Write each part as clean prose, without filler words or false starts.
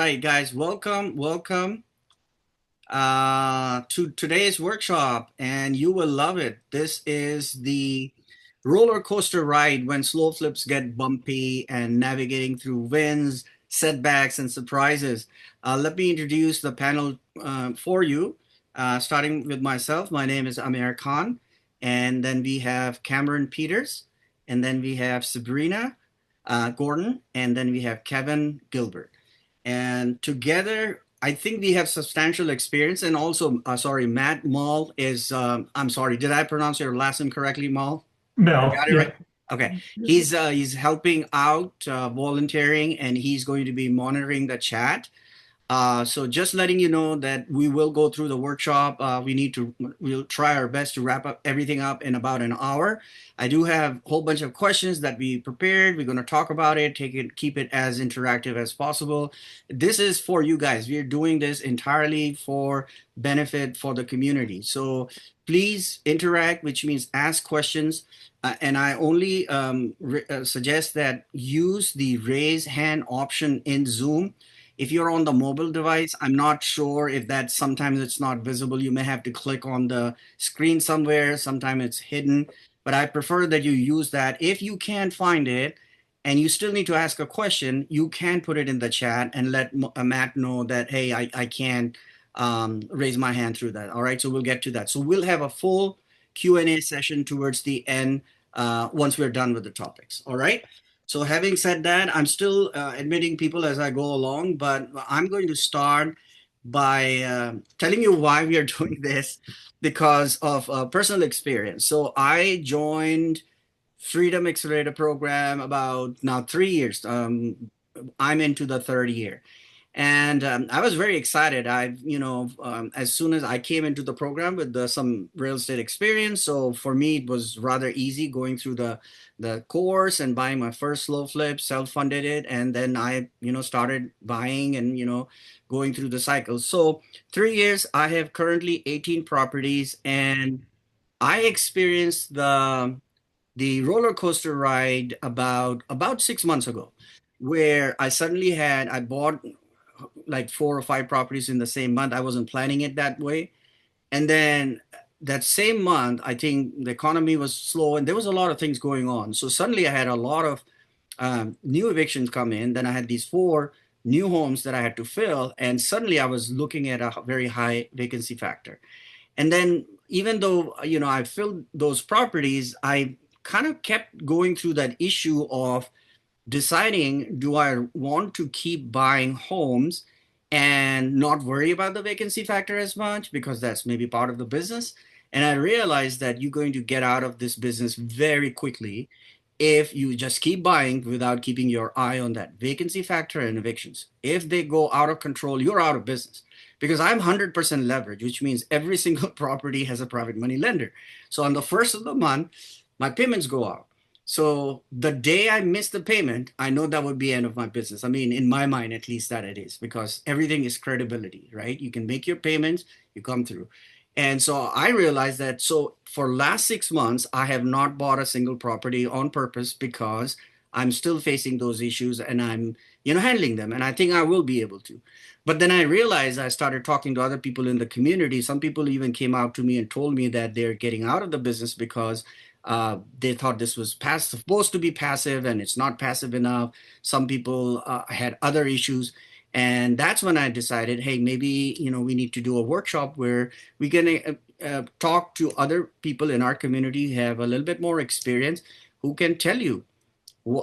right, guys, welcome to today's workshop, and you will love it. This is the roller coaster ride when slow flips get bumpy and navigating through winds, setbacks, and surprises. Let me introduce the panel for you, starting with myself. My name is Amir Khan, and then we have Cameron Peters, and then we have Sabrina Gordon, and then we have Kevin Gilbert. And together, I think we have substantial experience. And also, sorry, Matt Mall is, I'm sorry, did I pronounce your last name correctly, Mall? I Mel, got it right. yep. Okay. He's helping out, volunteering, and he's going to be monitoring the chat. So just letting you know that we will go through the workshop. We'll try our best to wrap up everything up in about an hour. I do have a whole bunch of questions that we prepared. We're going to talk about it, keep it as interactive as possible. This is for you guys. We are doing this entirely for benefit for the community. So please interact, which means ask questions. And I only suggest that use the raise hand option in Zoom. If you're on the mobile device, I'm not sure if that sometimes it's not visible. You may have to click on the screen somewhere. Sometimes it's hidden, but I prefer that you use that. If you can't find it and you still need to ask a question, you can put it in the chat and let Matt know that, hey, I can't raise my hand through that. All right, so we'll get to that. So we'll have a full Q&A session towards the end once we're done with the topics. All right. So having said that, I'm still admitting people as I go along, but I'm going to start by telling you why we are doing this because of personal experience. So I joined Freedom Accelerator program about now 3 years. I'm into the third year. And I was very excited. As soon as I came into the program with some real estate experience, so for me it was rather easy going through the course and buying my first slow flip, self-funded it, and then I started buying and going through the cycle. So 3 years, I have currently 18 properties, and I experienced the roller coaster ride about 6 months ago, where I bought like 4 or 5 properties in the same month. I wasn't planning it that way. And then that same month, I think the economy was slow and there was a lot of things going on. So suddenly I had a lot of new evictions come in. Then I had these 4 new homes that I had to fill. And suddenly I was looking at a very high vacancy factor. And then even though, I filled those properties, I kind of kept going through that issue of deciding, do I want to keep buying homes and not worry about the vacancy factor as much because that's maybe part of the business? And I realized that you're going to get out of this business very quickly if you just keep buying without keeping your eye on that vacancy factor and evictions. If they go out of control, you're out of business. Because I'm 100% leverage, which means every single property has a private money lender. So on the first of the month, my payments go out. So the day I miss the payment, I know that would be end of my business. I mean, in my mind, at least that it is, because everything is credibility, right? You can make your payments, you come through. And so I realized that so for last 6 months, I have not bought a single property on purpose because I'm still facing those issues and I'm, handling them. And I think I will be able to. But then I realized I started talking to other people in the community. Some people even came out to me and told me that they're getting out of the business because they thought this was supposed to be passive and it's not passive enough. Some people had other issues. And that's when I decided, hey, maybe, we need to do a workshop where we can talk to other people in our community who have a little bit more experience who can tell you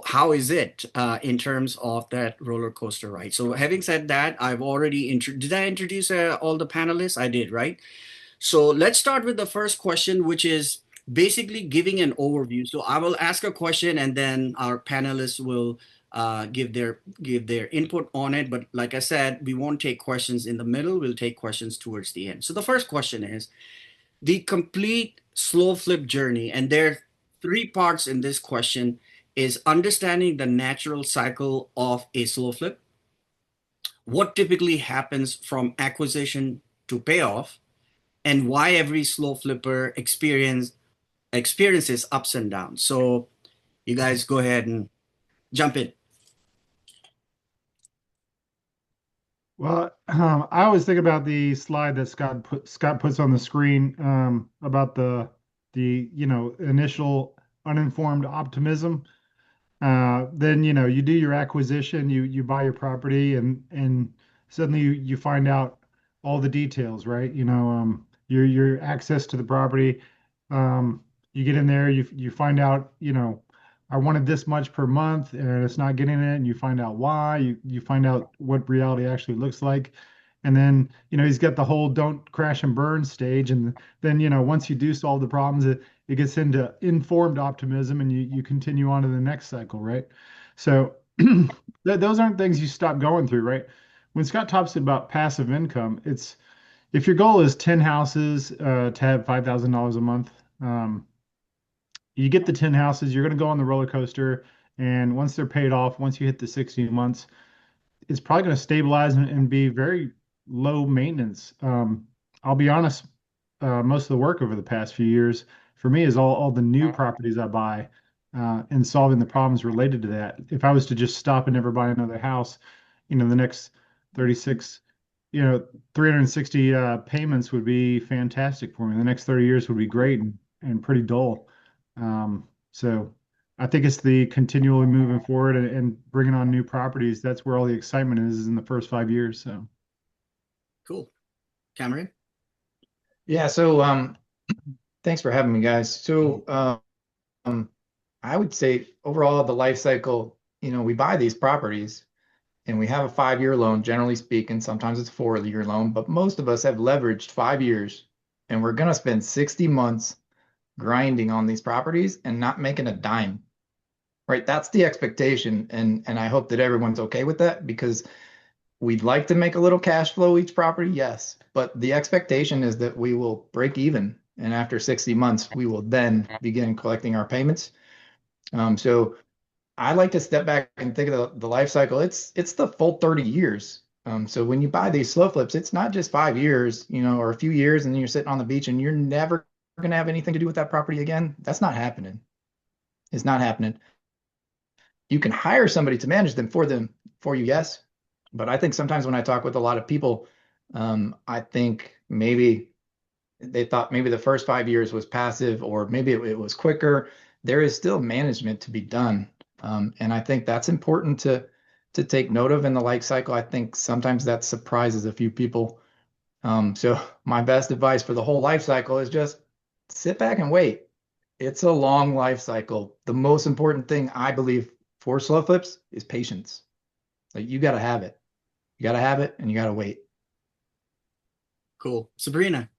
how is it in terms of that roller coaster ride. So having said that, did I introduce all the panelists? I did, right? So let's start with the first question, which is basically giving an overview. So I will ask a question and then our panelists will give their input on it. But like I said, we won't take questions in the middle. We'll take questions towards the end. So the first question is the complete slow flip journey, and there are 3 parts in this question: is understanding the natural cycle of a slow flip, what typically happens from acquisition to payoff, and why every slow flipper experiences ups and downs. So you guys go ahead and jump in. Well, I always think about the slide that Scott puts on the screen about the initial uninformed optimism. Then you do your acquisition, you buy your property, and suddenly you find out all the details, right? Your access to the property. You get in there, you find out, I wanted this much per month, and it's not getting it, and you find out why. You find out what reality actually looks like. And then, he's got the whole don't crash and burn stage. And then, once you do solve the problems, it gets into informed optimism and you continue on to the next cycle, right? So those aren't things you stop going through, right? When Scott talks about passive income, it's if your goal is 10 houses to have $5,000 a month, you get the 10 houses, you're going to go on the roller coaster. And once they're paid off, once you hit the 60 months, it's probably going to stabilize and be very low maintenance. I'll be honest, most of the work over the past few years for me is all the new properties I buy and solving the problems related to that. If I was to just stop and never buy another house, the next 36, 360 payments would be fantastic for me. The next 30 years would be great and pretty dull. So I think it's the continually moving forward and bringing on new properties. That's where all the excitement is in the first 5 years. So Cool. Cameron? Yeah, so thanks for having me, guys. So um, I would say overall the life cycle, we buy these properties and we have a 5-year loan, generally speaking. Sometimes it's a 4-year loan, but most of us have leveraged 5 years and we're gonna spend 60 months grinding on these properties and not making a dime. Right? That's the expectation. And I hope that everyone's okay with that because we'd like to make a little cash flow each property, yes, but the expectation is that we will break even. And after 60 months, we will then begin collecting our payments. So I like to step back and think of the life cycle. It's the full 30 years. So when you buy these slow flips, it's not just 5 years, or a few years, and then you're sitting on the beach and you're never going to have anything to do with that property again. That's not happening. It's not happening. You can hire somebody to manage them for you, yes. But I think sometimes when I talk with a lot of people, I think maybe they thought maybe the first 5 years was passive, or maybe it was quicker. There is still management to be done, and I think that's important to take note of in the life cycle. I think sometimes that surprises a few people. So my best advice for the whole life cycle is just sit back and wait. It's a long life cycle. The most important thing I believe for slow flips is patience. Like you got to have it. You got to have it and you got to wait. Cool. Sabrina?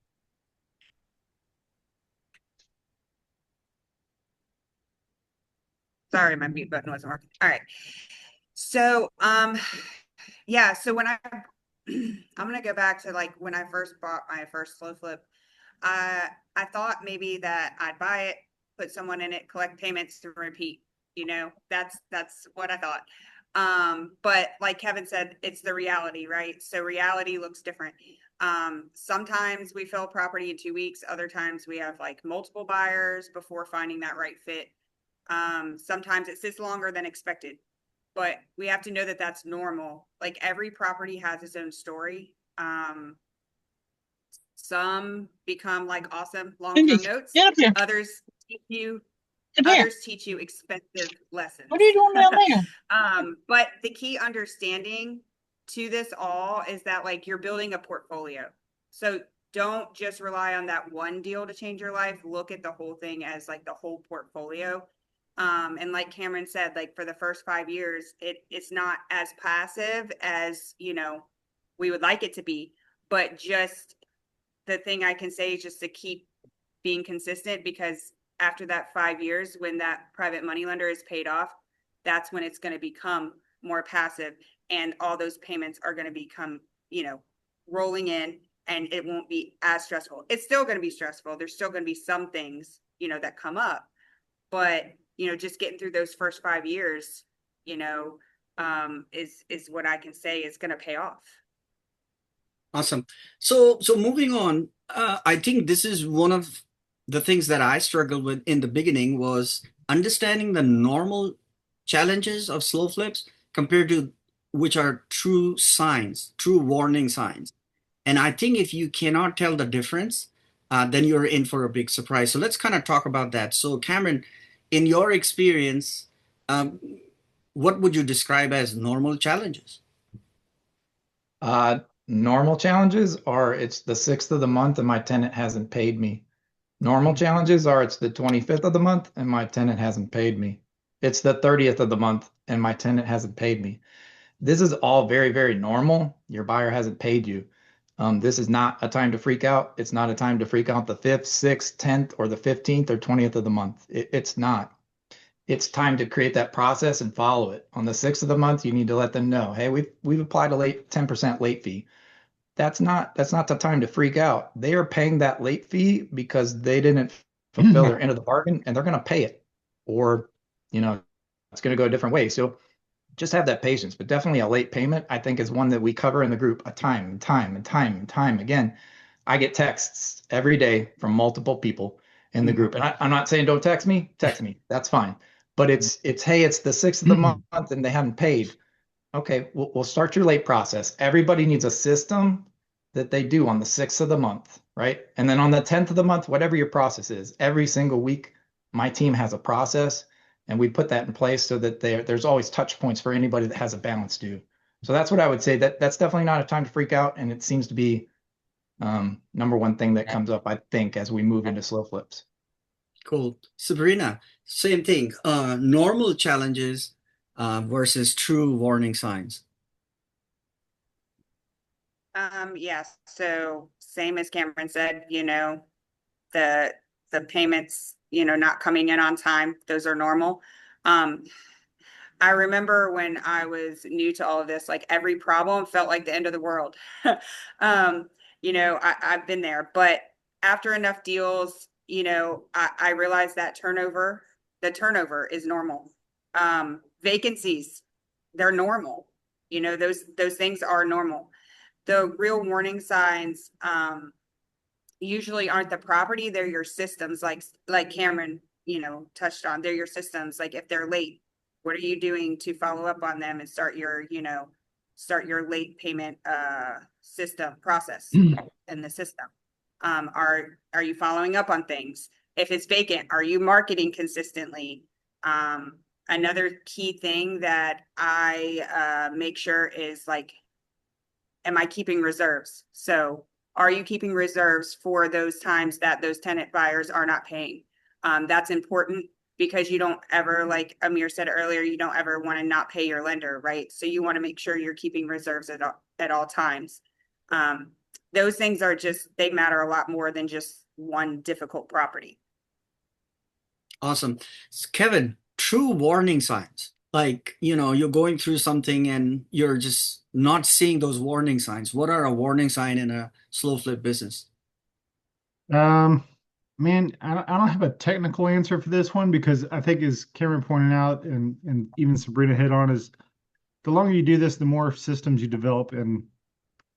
Sorry, my mute button wasn't working. All right. So, yeah, so when I'm gonna go back to like when I first bought my first slow flip. I thought maybe that I'd buy it, put someone in it, collect payments to repeat. That's what I thought. But like Kevin said, it's the reality, right? So reality looks different. Sometimes we fill property in 2 weeks, other times we have like multiple buyers before finding that right fit. Sometimes it sits longer than expected, but we have to know that that's normal. Like every property has its own story. Some become like awesome Cindy, long-term notes. get up here. Others teach you Come here. others teach you expensive lessons. What are you doing down there? But the key understanding to this all is that like you're building a portfolio. So don't just rely on that one deal to change your life. Look at the whole thing as like the whole portfolio. And like Cameron said, like for the first 5 years, it's not as passive as, we would like it to be, but just the thing I can say is just to keep being consistent, because after that 5 years, when that private money lender is paid off, that's when it's going to become more passive and all those payments are going to become, rolling in, and it won't be as stressful. It's still going to be stressful. There's still going to be some things, that come up, but, just getting through those first 5 years, is what I can say is going to pay off. Awesome. So moving on, I think this is one of the things that I struggled with in the beginning was understanding the normal challenges of slow flips compared to which are true signs, true warning signs. And I think if you cannot tell the difference, then you're in for a big surprise. So let's kind of talk about that. So, Cameron, in your experience, um, what would you describe as normal challenges? Normal challenges are it's the 6th of the month and my tenant hasn't paid me. Normal challenges are it's the 25th of the month and my tenant hasn't paid me. It's the 30th of the month and my tenant hasn't paid me. This is all very, very normal. Your buyer hasn't paid you. This is not a time to freak out. It's not a time to freak out the 5th, 6th, 10th, or the 15th or 20th of the month. It's not. It's time to create that process and follow it. On the 6th of the month, you need to let them know, hey, we've applied a late 10% late fee. That's not the time to freak out. They are paying that late fee because they didn't fulfill their end of the bargain and they're going to pay it. Or, it's going to go a different way. So just have that patience. But definitely a late payment, I think, is one that we cover in the group a time and time and time and time again. I get texts every day from multiple people in the group. And I'm not saying don't text me, That's fine. But it's hey, it's the 6th of the month and they haven't paid. Okay, we'll start your late process. Everybody needs a system that they do on the 6th of the month, right? And then on the 10th of the month, whatever your process is, every single week, my team has a process and we put that in place so that there's always touch points for anybody that has a balance due. So that's what I would say. That's definitely not a time to freak out. And it seems to be number one thing that comes up, I think, as we move into slow flips. Cool. Sabrina, same thing. Normal challenges versus true warning signs. Yes, so same as Cameron said, the payments, not coming in on time, those are normal. I remember when I was new to all of this, like every problem felt like the end of the world. I've been there, but after enough deals, I realized that the turnover is normal. Vacancies, they're normal. Those things are normal. The real warning signs usually aren't the property, they're your systems, like Cameron, touched on. They're your systems. Like if they're late, what are you doing to follow up on them and start your late payment system process in the system? Are you following up on things? If it's vacant, are you marketing consistently? Another key thing that I make sure is like, am I keeping reserves? So are you keeping reserves for those times that those tenant buyers are not paying? That's important because you don't ever, like Amir said earlier, you don't ever want to not pay your lender, right? So you want to make sure you're keeping reserves at all times. Those things they matter a lot more than just one difficult property. Awesome. Kevin, true warning signs. Like, you're going through something and you're just not seeing those warning signs. What are a warning sign in a slow flip business? Man, I don't have a technical answer for this one because I think, as Cameron pointed out, and even Sabrina hit on, is the longer you do this, the more systems you develop and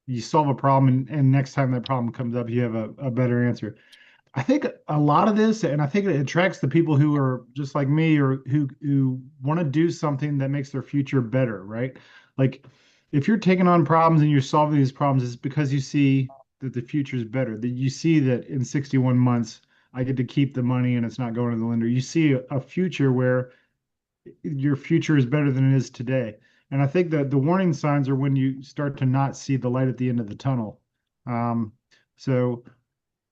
you solve a problem, and next time that problem comes up, you have a better answer. I think a lot of this, and I think it attracts the people who are just like me or who want to do something that makes their future better, right? Like if you're taking on problems and you're solving these problems, it's because you see that the future is better, that you see that in 61 months, I get to keep the money and it's not going to the lender. You see a future where your future is better than it is today. And I think that the warning signs are when you start to not see the light at the end of the tunnel. So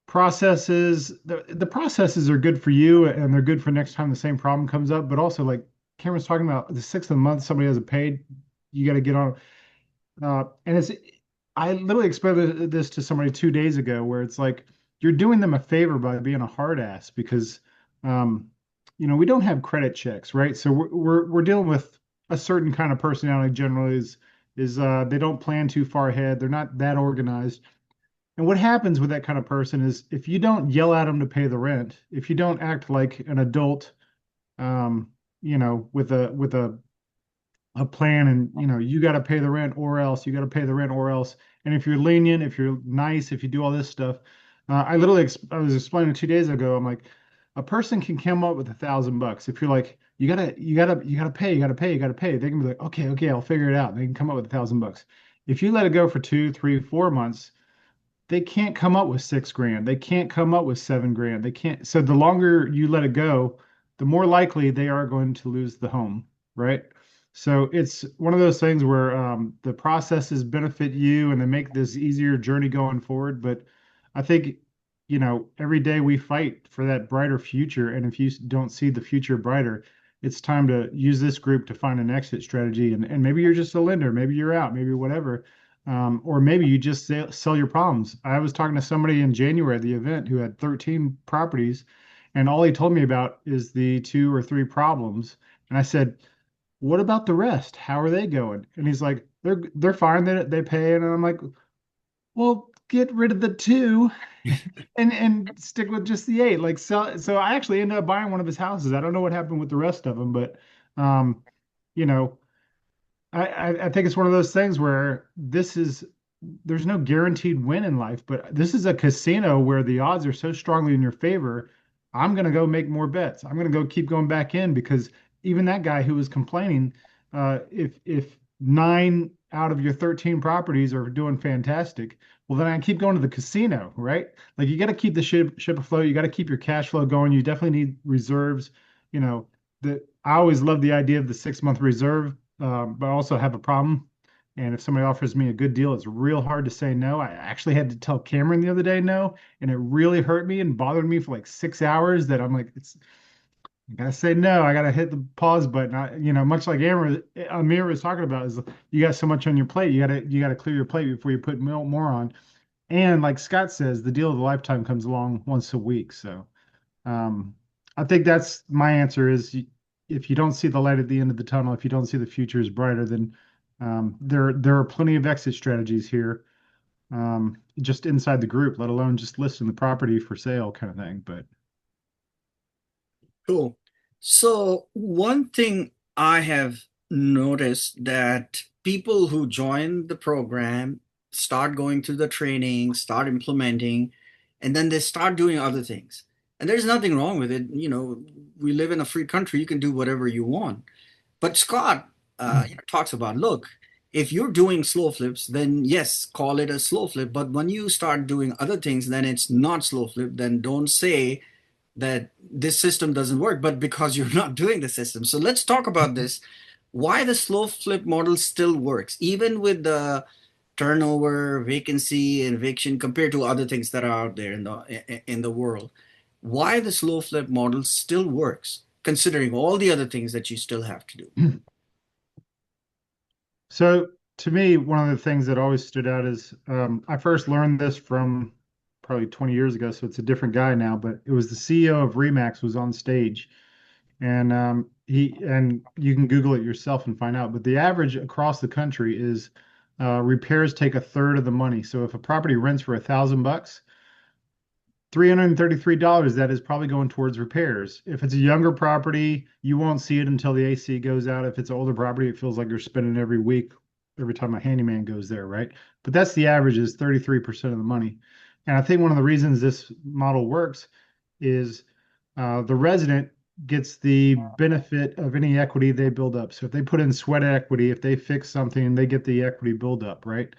processes, the processes are good for you and they're good for next time the same problem comes up. But also, like Cameron's talking about, the 6th of the month, somebody hasn't paid, you got to get on. And I literally explained this to somebody 2 days ago, where it's like you're doing them a favor by being a hard ass because, we don't have credit checks, right? So we're dealing with a certain kind of personality. Generally, is they don't plan too far ahead. They're not that organized. And what happens with that kind of person is if you don't yell at them to pay the rent, if you don't act like an adult, with a plan, and you got to pay the rent or else, you got to pay the rent or else. And if you're lenient, if you're nice, if you do all this stuff, I was explaining 2 days ago, I'm like, a person can come up with $1,000. If you're like, you gotta pay, they can be like, okay, I'll figure it out. They can come up with $1,000. If you let it go for 2, 3, 4 months, they can't come up with 6 grand. They can't come up with 7 grand. They can't. So the longer you let it go, the more likely they are going to lose the home, right? So it's one of those things where the processes benefit you and they make this easier journey going forward. But I think, every day we fight for that brighter future. And if you don't see the future brighter, it's time to use this group to find an exit strategy. And maybe you're just a lender, maybe you're out, maybe whatever. Or maybe you just sell your problems. I was talking to somebody in January at the event who had 13 properties, and all he told me about is the 2 or 3 problems. And I said, "What about the rest? How are they going?" And he's like, "They're fine. They pay." And I'm like, "Well, get rid of the 2 and stick with just the 8." Like so I actually ended up buying one of his houses. I don't know what happened with the rest of them, but um, you know, I think it's one of those things where there's no guaranteed win in life, but this is a casino where the odds are so strongly in your favor. I'm gonna go make more bets. I'm gonna go keep going back in because even that guy who was complaining, if 9 out of your 13 properties are doing fantastic, well then I keep going to the casino, right? Like you got to keep the ship afloat. You got to keep your cash flow going. You definitely need reserves. You know, I always love the idea of the 6 month reserve, but I also have a problem. And if somebody offers me a good deal, it's real hard to say no. I actually had to tell Cameron the other day no, and it really hurt me and bothered me for like 6 hours that I'm like, I gotta say no. I gotta hit the pause button. Much like Amir was talking about, is you got so much on your plate. You gotta clear your plate before you put more on. And like Scott says, the deal of the lifetime comes along once a week. So um, I think that's my answer is if you don't see the light at the end of the tunnel, if you don't see the future is brighter, then there are plenty of exit strategies here, just inside the group, let alone just listing the property for sale kind of thing. But Cool. So one thing I have noticed that people who join the program start going through the training, start implementing, and then they start doing other things. And there's nothing wrong with it. We live in a free country. You can do whatever you want. But Scott talks about, look, if you're doing slow flips, then yes, call it a slow flip. But when you start doing other things, then it's not slow flip. Then don't say that this system doesn't work, but because you're not doing the system. So let's talk about this. Why the slow flip model still works, even with the turnover, vacancy, and eviction compared to other things that are out there in the world. Why the slow flip model still works, considering all the other things that you still have to do. so to me, one of the things that always stood out is I first learned this from probably 20 years ago, so it's a different guy now, but it was the CEO of Remax was on stage, and you can Google it yourself and find out. But the average across the country is repairs take a third of the money. So if a property rents for $1,000, $333 that is probably going towards repairs. If it's a younger property, you won't see it until the AC goes out. If it's an older property, it feels like you're spending every week, every time a handyman goes there, right? But that's the average is 33% of the money. And I think one of the reasons this model works is the resident gets the benefit of any equity they build up. So if they put in sweat equity, if they fix something, they get the equity build up, right?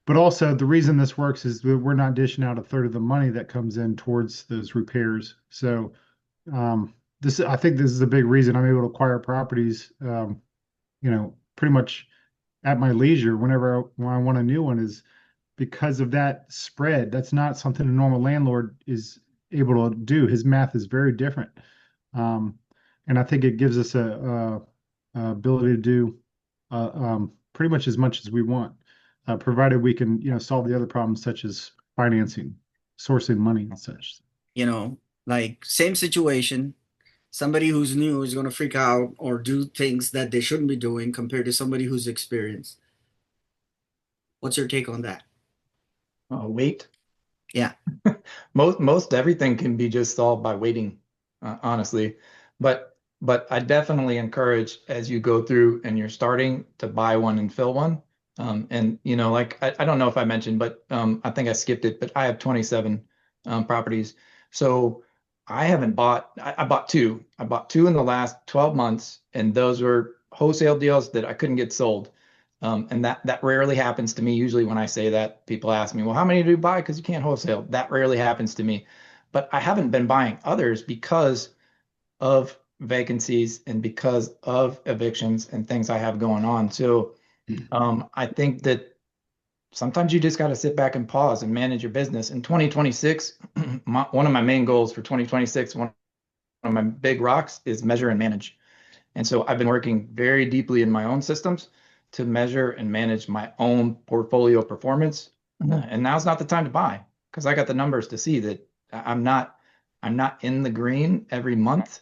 But also the reason this works is that we're not dishing out a third of the money that comes in towards those repairs. So I think this is a big reason I'm able to acquire properties, pretty much at my leisure whenever when I want a new one is because of that spread. That's not something a normal landlord is able to do. His math is very different. And I think it gives us a ability to do pretty much as much as we want, provided we can, solve the other problems such as financing, sourcing money and such. Like same situation, somebody who's new is going to freak out or do things that they shouldn't be doing compared to somebody who's experienced. What's your take on that? Wait. Yeah. Most everything can be just solved by waiting, honestly. But I definitely encourage as you go through and you're starting to buy one and fill one. And like I don't know if I mentioned, but I think I skipped it, but I have 27 properties. So I haven't bought, I bought two. I bought two in the last 12 months, and those were wholesale deals that I couldn't get sold. And that rarely happens to me. Usually when I say that, people ask me, well, how many do you buy? Because you can't wholesale. That rarely happens to me. But I haven't been buying others because of vacancies and because of evictions and things I have going on. So I think that sometimes you just got to sit back and pause and manage your business. In 2026, one of my main goals for 2026, one of my big rocks is measure and manage. And so I've been working very deeply in my own systems to measure and manage my own portfolio performance. And now's not the time to buy because I got the numbers to see that I'm not in the green every month.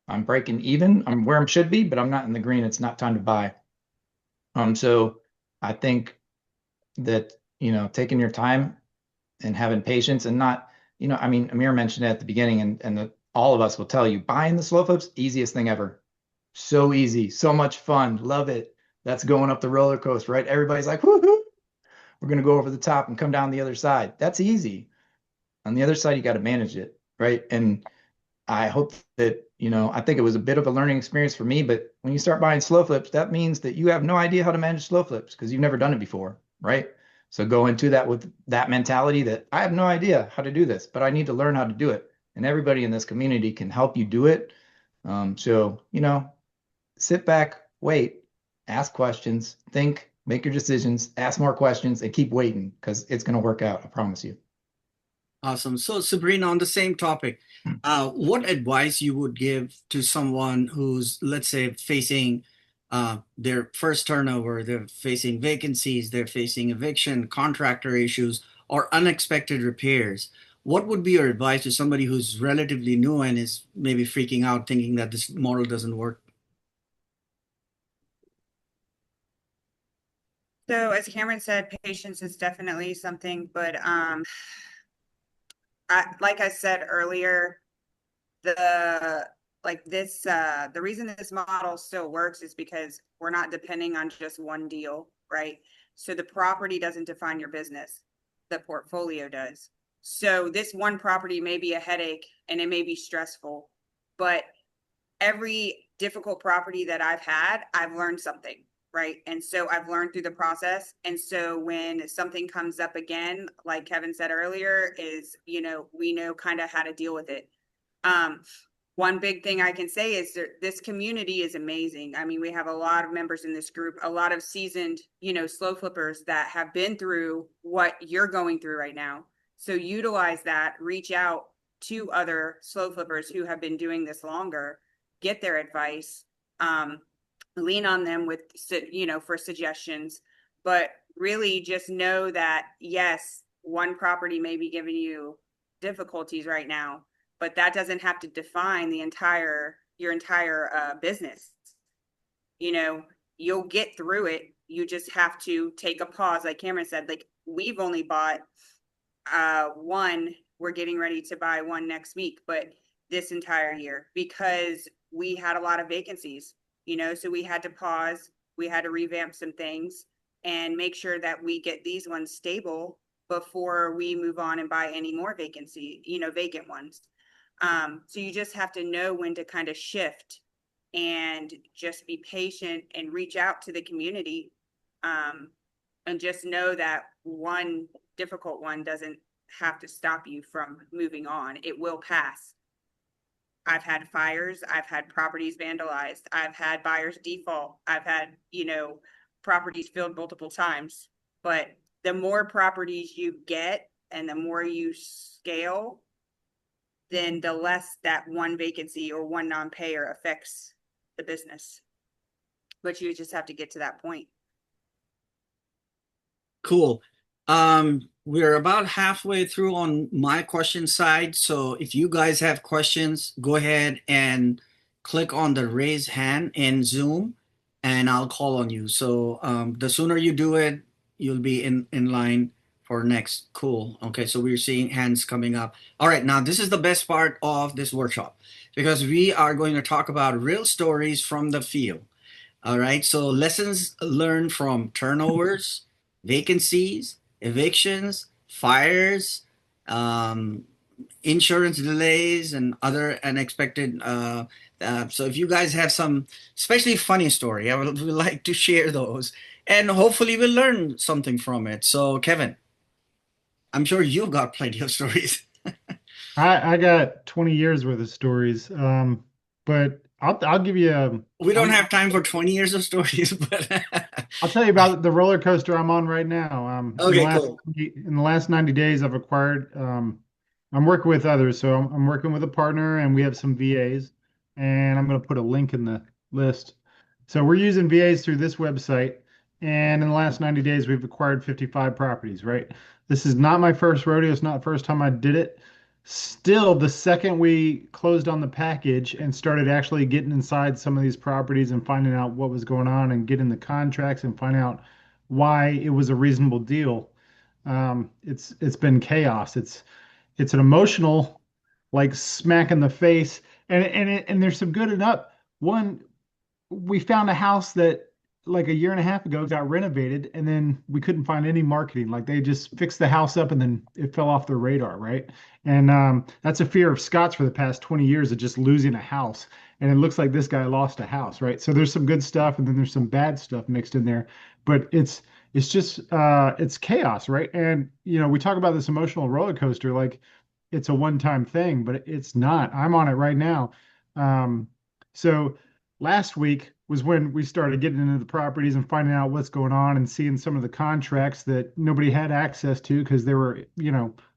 I'm breaking even. I'm where I should be, but I'm not in the green. It's not time to buy. So I think that, taking your time and having patience and not, I mean, Amir mentioned it at the beginning, and all of us will tell you, buying the slow flips, easiest thing ever. So easy, so much fun, love it. That's going up the roller coaster, right? Everybody's like, woohoo, we're gonna go over the top and come down the other side. That's easy. On the other side, you got to manage it, right? And I hope that, I think it was a bit of a learning experience for me, but when you start buying slow flips, that means that you have no idea how to manage slow flips because you've never done it before, right? So go into that with that mentality that I have no idea how to do this, but I need to learn how to do it. And everybody in this community can help you do it. So, sit back, wait, ask questions, think, make your decisions, ask more questions, and keep waiting because it's going to work out. I promise you. Awesome. So, Sabrina, on the same topic, what advice you would give to someone who's, let's say, facing their first turnover, they're facing vacancies, they're facing eviction, contractor issues, or unexpected repairs? What would be your advice to somebody who's relatively new and is maybe freaking out, thinking that this model doesn't work? So as Cameron said, patience is definitely something, but like I said earlier, the the reason this model still works is because we're not depending on just one deal, right? So the property doesn't define your business, the portfolio does. So this one property may be a headache and it may be stressful, but every difficult property that I've had, I've learned something, right? And so I've learned through the process. And so when something comes up again, like Kevin said earlier, is, we know kind of how to deal with it. One big thing I can say is that this community is amazing. I mean, we have a lot of members in this group, a lot of seasoned, slow flippers that have been through what you're going through right now. So utilize that, reach out to other slow flippers who have been doing this longer, get their advice, lean on them with, for suggestions, but really just know that, yes, one property may be giving you difficulties right now, but that doesn't have to define your entire business. You'll get through it. You just have to take a pause. Like Cameron said, like we've only bought one. We're getting ready to buy one next week, but this entire year because we had a lot of vacancies, so we had to pause. We had to revamp some things and make sure that we get these ones stable before we move on and buy any more vacant ones. So you just have to know when to kind of shift and just be patient and reach out to the community. And just know that one difficult one doesn't have to stop you from moving on. It will pass. I've had fires, I've had properties vandalized, I've had buyers default, I've had, properties filled multiple times. But the more properties you get and the more you scale, then the less that one vacancy or one non-payer affects the business. But you just have to get to that point. Cool. We're about halfway through on my question side. So if you guys have questions, go ahead and click on the raise hand in Zoom and I'll call on you. So the sooner you do it, you'll be in line for next. Cool. Okay, so we're seeing hands coming up. All right, now this is the best part of this workshop because we are going to talk about real stories from the field. All right, so lessons learned from turnovers, vacancies, evictions, fires, insurance delays and other unexpected. So if you guys have some, especially funny story, I would like to share those, and hopefully we'll learn something from it. So Kevin, I'm sure you've got plenty of stories. I got 20 years worth of stories. But I'll give you We don't have time for 20 years of stories, but I'll tell you about the roller coaster I'm on right now. okay, cool. In the last 90 days, I've acquired. I'm working with others, so I'm working with a partner, and we have some VAs, and I'm going to put a link in the list. So we're using VAs through this website, and in the last 90 days, we've acquired 55 properties. Right. This is not my first rodeo. It's not the first time I did it. Still, the second we closed on the package and started actually getting inside some of these properties and finding out what was going on and getting the contracts and finding out why it was a reasonable deal, it's been chaos. It's an emotional like smack in the face, and there's some good and up. One, we found a house that like a year and a half ago got renovated, and then we couldn't find any marketing. Like they just fixed the house up and then it fell off their radar, right? And that's a fear of Scott's for the past 20 years of just losing a house. And it looks like this guy lost a house, right? So there's some good stuff and then there's some bad stuff mixed in there. But it's just it's chaos, right? And we talk about this emotional roller coaster like it's a one-time thing, but it's not. I'm on it right now. So last week was when we started getting into the properties and finding out what's going on and seeing some of the contracts that nobody had access to because they were,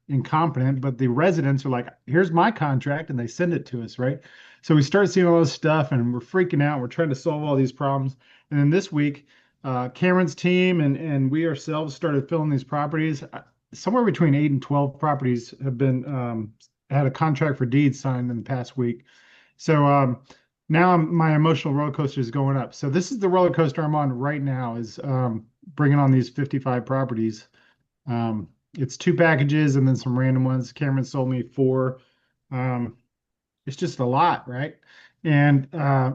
incompetent. But the residents are like, here's my contract, and they send it to us, right? So we start seeing all this stuff and we're freaking out. We're trying to solve all these problems. And then this week, Cameron's team and we ourselves started filling these properties. Somewhere between 8 and 12 properties have been had a contract for deeds signed in the past week. So now my emotional roller coaster is going up. So this is the roller coaster I'm on right now is bringing on these 55 properties. It's 2 packages and then some random ones. Cameron sold me 4. Um, it's just a lot, right? And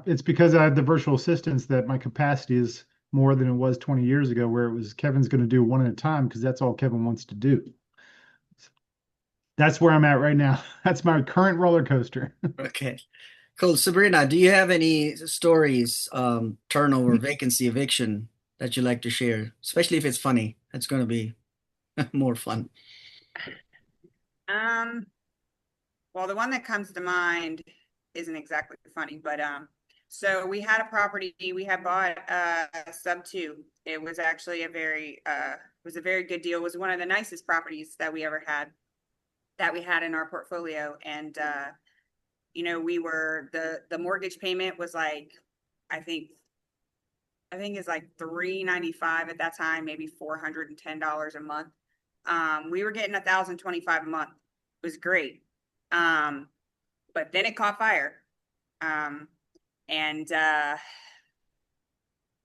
it's because I have the virtual assistants that my capacity is more than it was 20 years ago, where it was Kevin's going to do one at a time because that's all Kevin wants to do. That's where I'm at right now. That's my current roller coaster. Okay. Cool. Sabrina, do you have any stories, turnover, vacancy, eviction that you like to share? Especially if it's funny. It's going to be more fun. Well, the one that comes to mind isn't exactly funny, but so we had a property we had bought sub 2. It was actually it was a very good deal. It was one of the nicest properties that we ever had in our portfolio. And we were the mortgage payment was like I think it's like $395 at that time, maybe $410 a month. We were getting $1,025 a month. It was great. But then it caught fire. And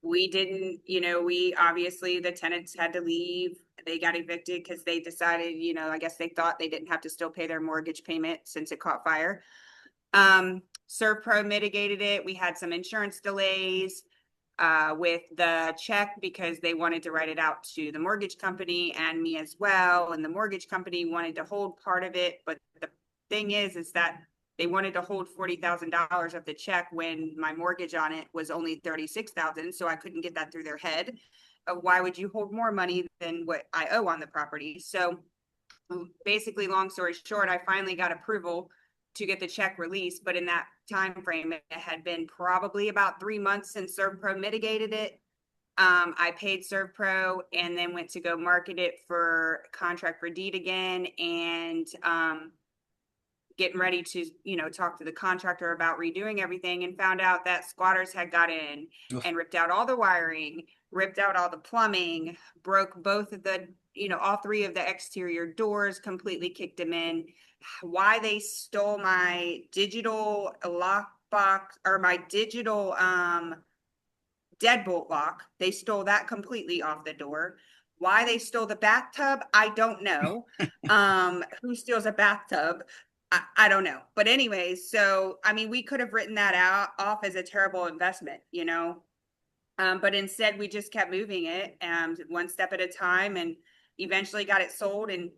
we didn't, we obviously the tenants had to leave. They got evicted because they decided, I guess they thought they didn't have to still pay their mortgage payment since it caught fire. ServPro mitigated it. We had some insurance delays with the check because they wanted to write it out to the mortgage company and me as well. And the mortgage company wanted to hold part of it. But the thing is that they wanted to hold $40,000 of the check when my mortgage on it was only $36,000. So I couldn't get that through their head. Why would you hold more money than what I owe on the property? So basically, long story short, I finally got approval to get the check released. But in that time frame, it had been probably about 3 months since ServPro mitigated it. I paid ServPro and then went to go market it for contract for deed again, and getting ready to talk to the contractor about redoing everything, and found out that squatters had got in and ripped out all the wiring, ripped out all the plumbing, broke both of the all 3 of the exterior doors, completely kicked them in. Why they stole my digital lockbox or my digital deadbolt lock, they stole that completely off the door. Why they stole the bathtub, I don't know. Who steals a bathtub? I don't know. But anyways, so I mean, we could have written that off as a terrible investment, but instead we just kept moving it one step at a time, and eventually got it sold. And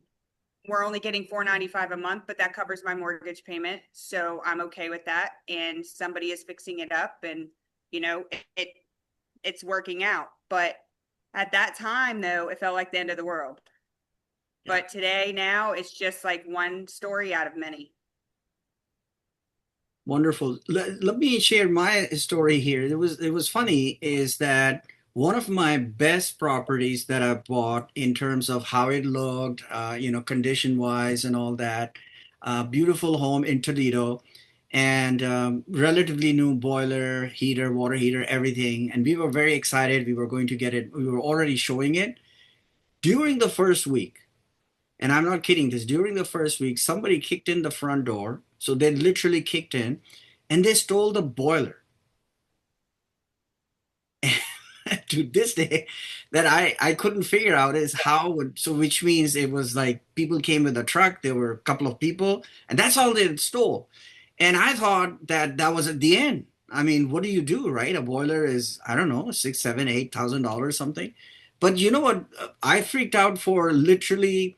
we're only getting $495 a month, but that covers my mortgage payment. So I'm okay with that. And somebody is fixing it up and, you know, it's working out. But at that time though, it felt like the end of the world. Yeah. But today now it's just like one story out of many. Wonderful. Let me share my story here. It was funny is that one of my best properties that I bought in terms of how it looked, condition wise and all that, beautiful home in Toledo, and relatively new boiler, heater, water heater, everything. And we were very excited. We were going to get it. We were already showing it during the first week. And I'm not kidding this. During the first week, somebody kicked in the front door. So they literally kicked in and they stole the boiler. To this day, that I couldn't figure out is how would, so which means it was like people came with a truck, there were a couple of people, and that's all they stole. And I thought that that was at the end. I mean, what do you do, right? A boiler is, I don't know, six, seven, $8,000 something. But you know what? I freaked out for literally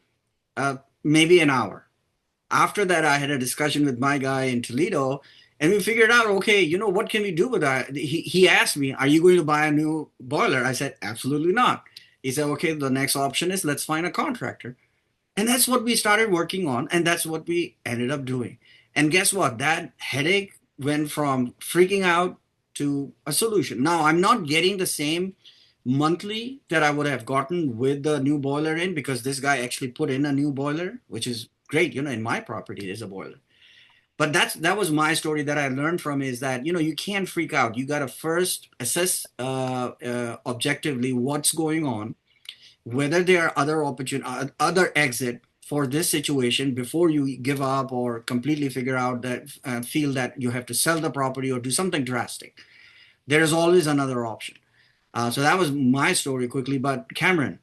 maybe an hour. After that, I had a discussion with my guy in Toledo, and we figured out, okay, what can we do with that? He asked me, are you going to buy a new boiler? I said, absolutely not. He said, okay, the next option is let's find a contractor. And that's what we started working on, and that's what we ended up doing. And guess what? That headache went from freaking out to a solution. Now, I'm not getting the same monthly that I would have gotten with the new boiler in, because this guy actually put in a new boiler, which is great. In my property, there's a boiler. But that was my story that I learned from, is that, you can't freak out. You got to first assess objectively what's going on, whether there are other exit for this situation before you give up or completely figure out that feel that you have to sell the property or do something drastic. There is always another option. So that was my story quickly. But Cameron,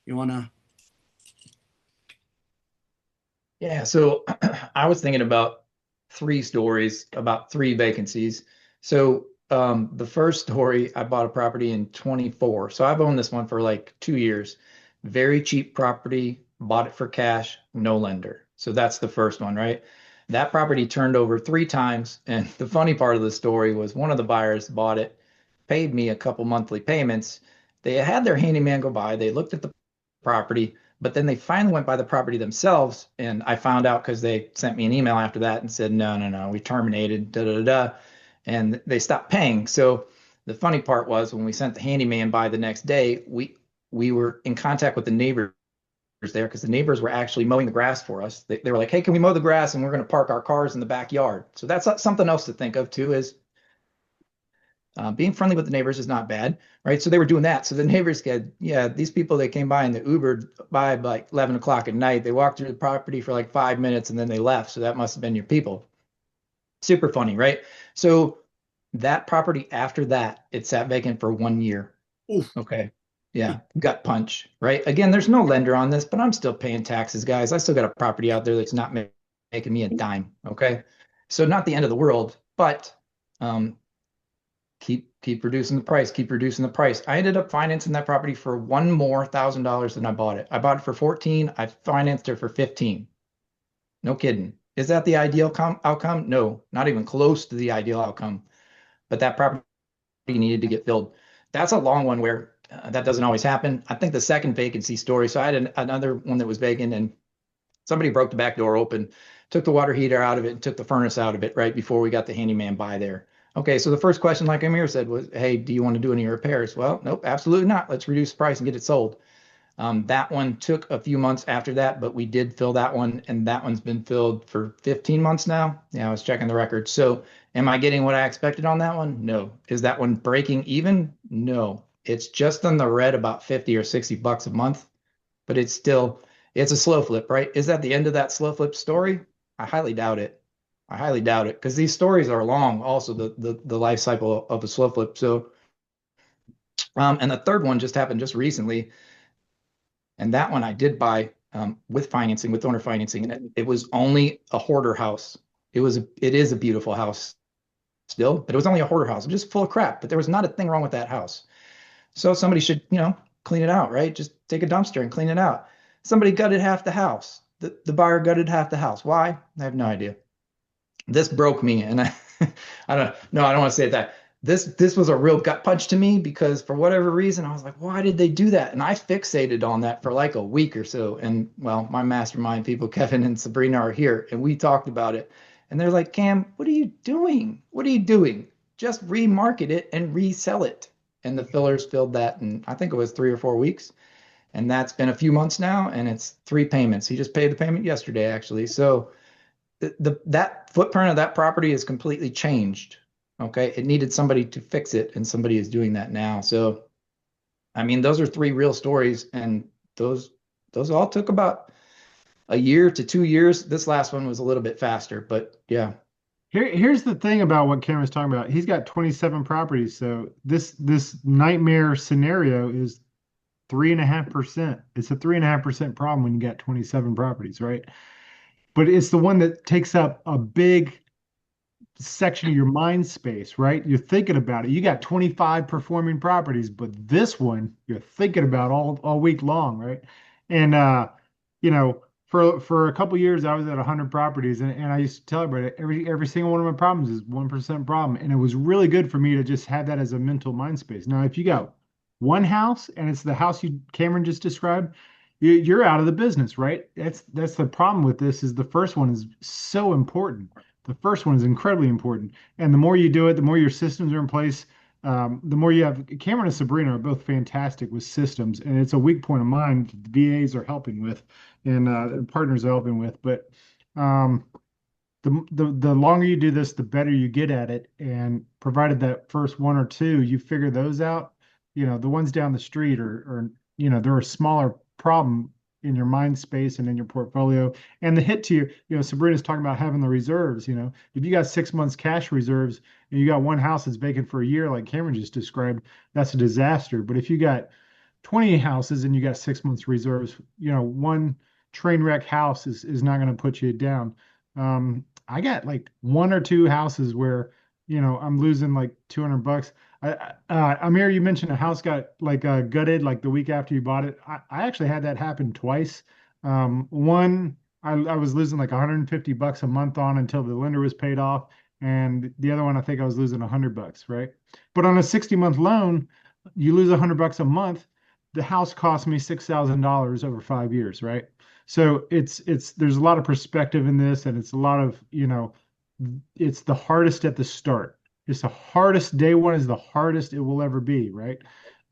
you want to? Yeah, so I was thinking about 3 stories about 3 vacancies. So the first story, I bought a property in 24. So I've owned this one for like 2 years. Very cheap property, bought it for cash, no lender. So that's the first one, right? That property turned over 3 times. And the funny part of the story was one of the buyers bought it, paid me a couple monthly payments. They had their handyman go by, they looked at the property, but then they finally went by the property themselves. And I found out because they sent me an email after that and said, no, we terminated, da da da. And they stopped paying. So the funny part was when we sent the handyman by the next day, we were in contact with the neighbors there, because the neighbors were actually mowing the grass for us. They were like, hey, can we mow the grass? And we're going to park our cars in the backyard. So that's something else to think of too, is being friendly with the neighbors is not bad, right? So they were doing that. So the neighbors said, yeah, these people, they came by and they Ubered by like 11 o'clock at night. They walked through the property for like 5 minutes and then they left. So that must have been your people. Super funny, right? So that property after that, it sat vacant for 1 year. Oof. Okay. Yeah. Gut punch, right? Again, there's no lender on this, but I'm still paying taxes, guys. I still got a property out there that's not making me a dime. Okay. So not the end of the world, but keep reducing the price, keep reducing the price. I ended up financing that property for $1 more thousand than I bought it. I bought it for 14. I financed it for 15. No kidding. Is that the ideal outcome? No, not even close to the ideal outcome. But that property needed to get filled. That's a long one where that doesn't always happen. I think the second vacancy story. So I had another one that was vacant, and somebody broke the back door open, took the water heater out of it, and took the furnace out of it right before we got the handyman by there. Okay, so the first question, like Amir said, was, hey, do you want to do any repairs? Well, nope, absolutely not. Let's reduce the price and get it sold. That one took a few months after that, but we did fill that one, and that one's been filled for 15 months now. Yeah, I was checking the record. So am I getting what I expected on that one? No. Is that one breaking even? No. It's just on the red about 50 or 60 bucks a month, but it's a slow flip, right? Is that the end of that slow flip story? I highly doubt it. I highly doubt it, because these stories are long, also the life cycle of a slow flip. So, and the third one just happened just recently. And that one I did buy with financing, with owner financing. And it was only a hoarder house. It is a beautiful house still, but it was only a hoarder house. It was just full of crap, but there was not a thing wrong with that house. So somebody should, clean it out, right? Just take a dumpster and clean it out. Somebody gutted half the house. The buyer gutted half the house. Why? I have no idea. This broke me, and I don't no, I don't want to say that. This was a real gut punch to me because for whatever reason I was like, why did they do that? And I fixated on that for like a week or so. And well, my mastermind people, Kevin and Sabrina, are here, and we talked about it. And they're like, Cam, what are you doing? What are you doing? Just remarket it and resell it. And the fillers filled that, and I think it was 3 or 4 weeks. And that's been a few months now, and it's 3 payments. He just paid the payment yesterday, actually. So that footprint of that property is completely changed. Okay, it needed somebody to fix it, and somebody is doing that now. So, I mean, those are 3 real stories, and those all took about a year to 2 years. This last one was a little bit faster, but yeah. Here's the thing about what Cameron's talking about. He's got 27 properties, so this nightmare scenario is 3.5%. It's a 3.5% problem when you got 27 properties, right? But it's the one that takes up a big section of your mind space, right? You're thinking about it. You got 25 performing properties, but this one you're thinking about all week long, right? And you know, for a couple years I was at 100 properties, and I used to tell everybody every single one of my problems is 1% problem, and it was really good for me to just have that as a mental mind space. Now, if you got one house and it's the house Cameron just described, you're out of the business, right? That's the problem with this is the first one is so important. The first one is incredibly important. And the more you do it, the more your systems are in place, the more you have. Cameron and Sabrina are both fantastic with systems, and it's a weak point of mine the VAs are helping with and partners are helping with. But um, the longer you do this, the better you get at it. And provided that first one or two, you figure those out, the ones down the street they're a smaller problem in your mind space and in your portfolio. And the hit to Sabrina's talking about having the reserves. If you got 6 months cash reserves and you got one house that's vacant for a year, like Cameron just described, that's a disaster. But if you got 20 houses and you got 6 months reserves, one train wreck house is not going to put you down. I got like one or two houses where, I'm losing like $200. Amir, you mentioned a house got like gutted like the week after you bought it. I actually had that happen twice. One, I was losing like $150 a month on until the lender was paid off. And the other one, I think I was losing $100, right? But on a 60-month loan, you lose $100 a month. The house cost me $6,000 over 5 years, right? So there's a lot of perspective in this, and it's a lot of, it's the hardest at the start. It's the hardest. Day one is the hardest it will ever be, right?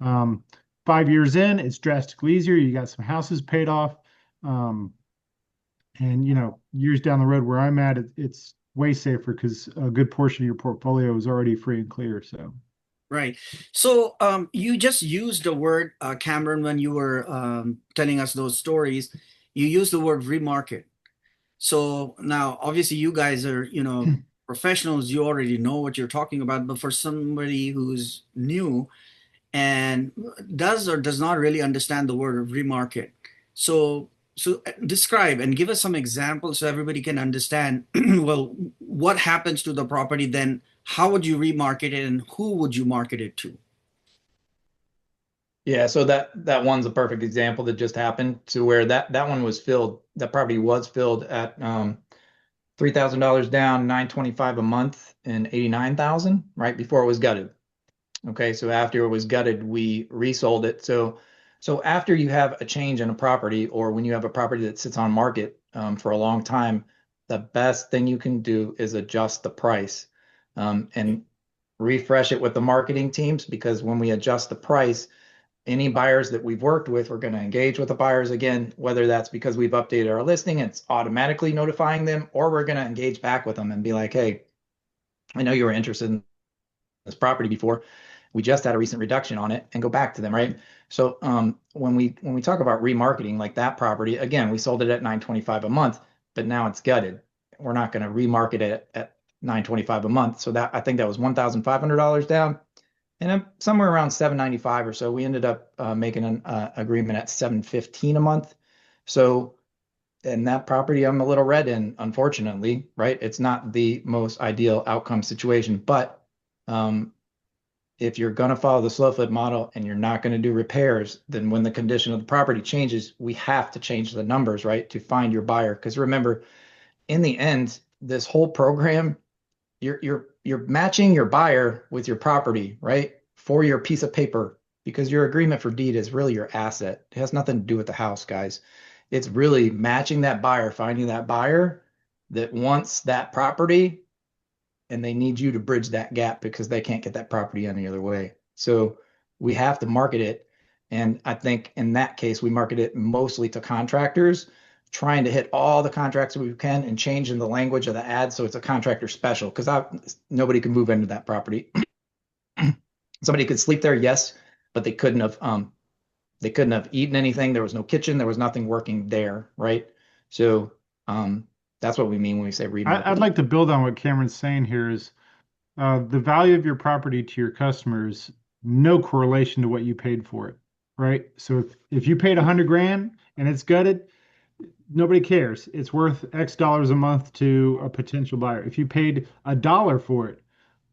5 years in, it's drastically easier. You got some houses paid off. And years down the road where I'm at, it's way safer because a good portion of your portfolio is already free and clear. So Right. So you just used the word, Cameron, when you were telling us those stories. You used the word remarket. So now, obviously, you guys are, professionals. You already know what you're talking about. But for somebody who's new and does or does not really understand the word of remarket, so describe and give us some examples so everybody can understand. Well, what happens to the property then? How would you remarket it, and who would you market it to? Yeah, so that one's a perfect example that just happened to where that one was filled. That property was filled at $3,000 down, 925 a month, and 89,000 right before it was gutted. Okay, so after it was gutted, we resold it. So after you have a change in a property, or when you have a property that sits on market for a long time, the best thing you can do is adjust the price and refresh it with the marketing teams, because when we adjust the price, any buyers that we've worked with, we're going to engage with the buyers again, whether that's because we've updated our listing, it's automatically notifying them, or we're going to engage back with them and be like, hey, I know you were interested in this property before. We just had a recent reduction on it, and go back to them, right? So when we talk about remarketing, like that property, again, we sold it at 925 a month, but now it's gutted. We're not going to remarket it at 925 a month. So that, I think that was $1,500 down. And somewhere around 795 or so, we ended up making an agreement at 715 a month. So, and that property I'm a little red in, unfortunately, right? It's not the most ideal outcome situation, but if you're going to follow the slow flip model and you're not going to do repairs, then when the condition of the property changes, we have to change the numbers, right, to find your buyer. Because remember, in the end, this whole program, you're matching your buyer with your property, right, for your piece of paper, because your agreement for deed is really your asset. It has nothing to do with the house, guys. It's really matching that buyer, finding that buyer that wants that property, and they need you to bridge that gap because they can't get that property any other way. So we have to market it. And I think in that case, we market it mostly to contractors, trying to hit all the contracts we can and changing the language of the ad so it's a contractor special, because nobody can move into that property. Somebody could sleep there, yes, but they couldn't have eaten anything. There was no kitchen. There was nothing working there, right? So that's what we mean when we say remarket. I'd like to build on what Cameron's saying here is the value of your property to your customers, no correlation to what you paid for it, right? So if you paid 100 grand and it's gutted, nobody cares. It's worth X dollars a month to a potential buyer. If you paid $1 for it,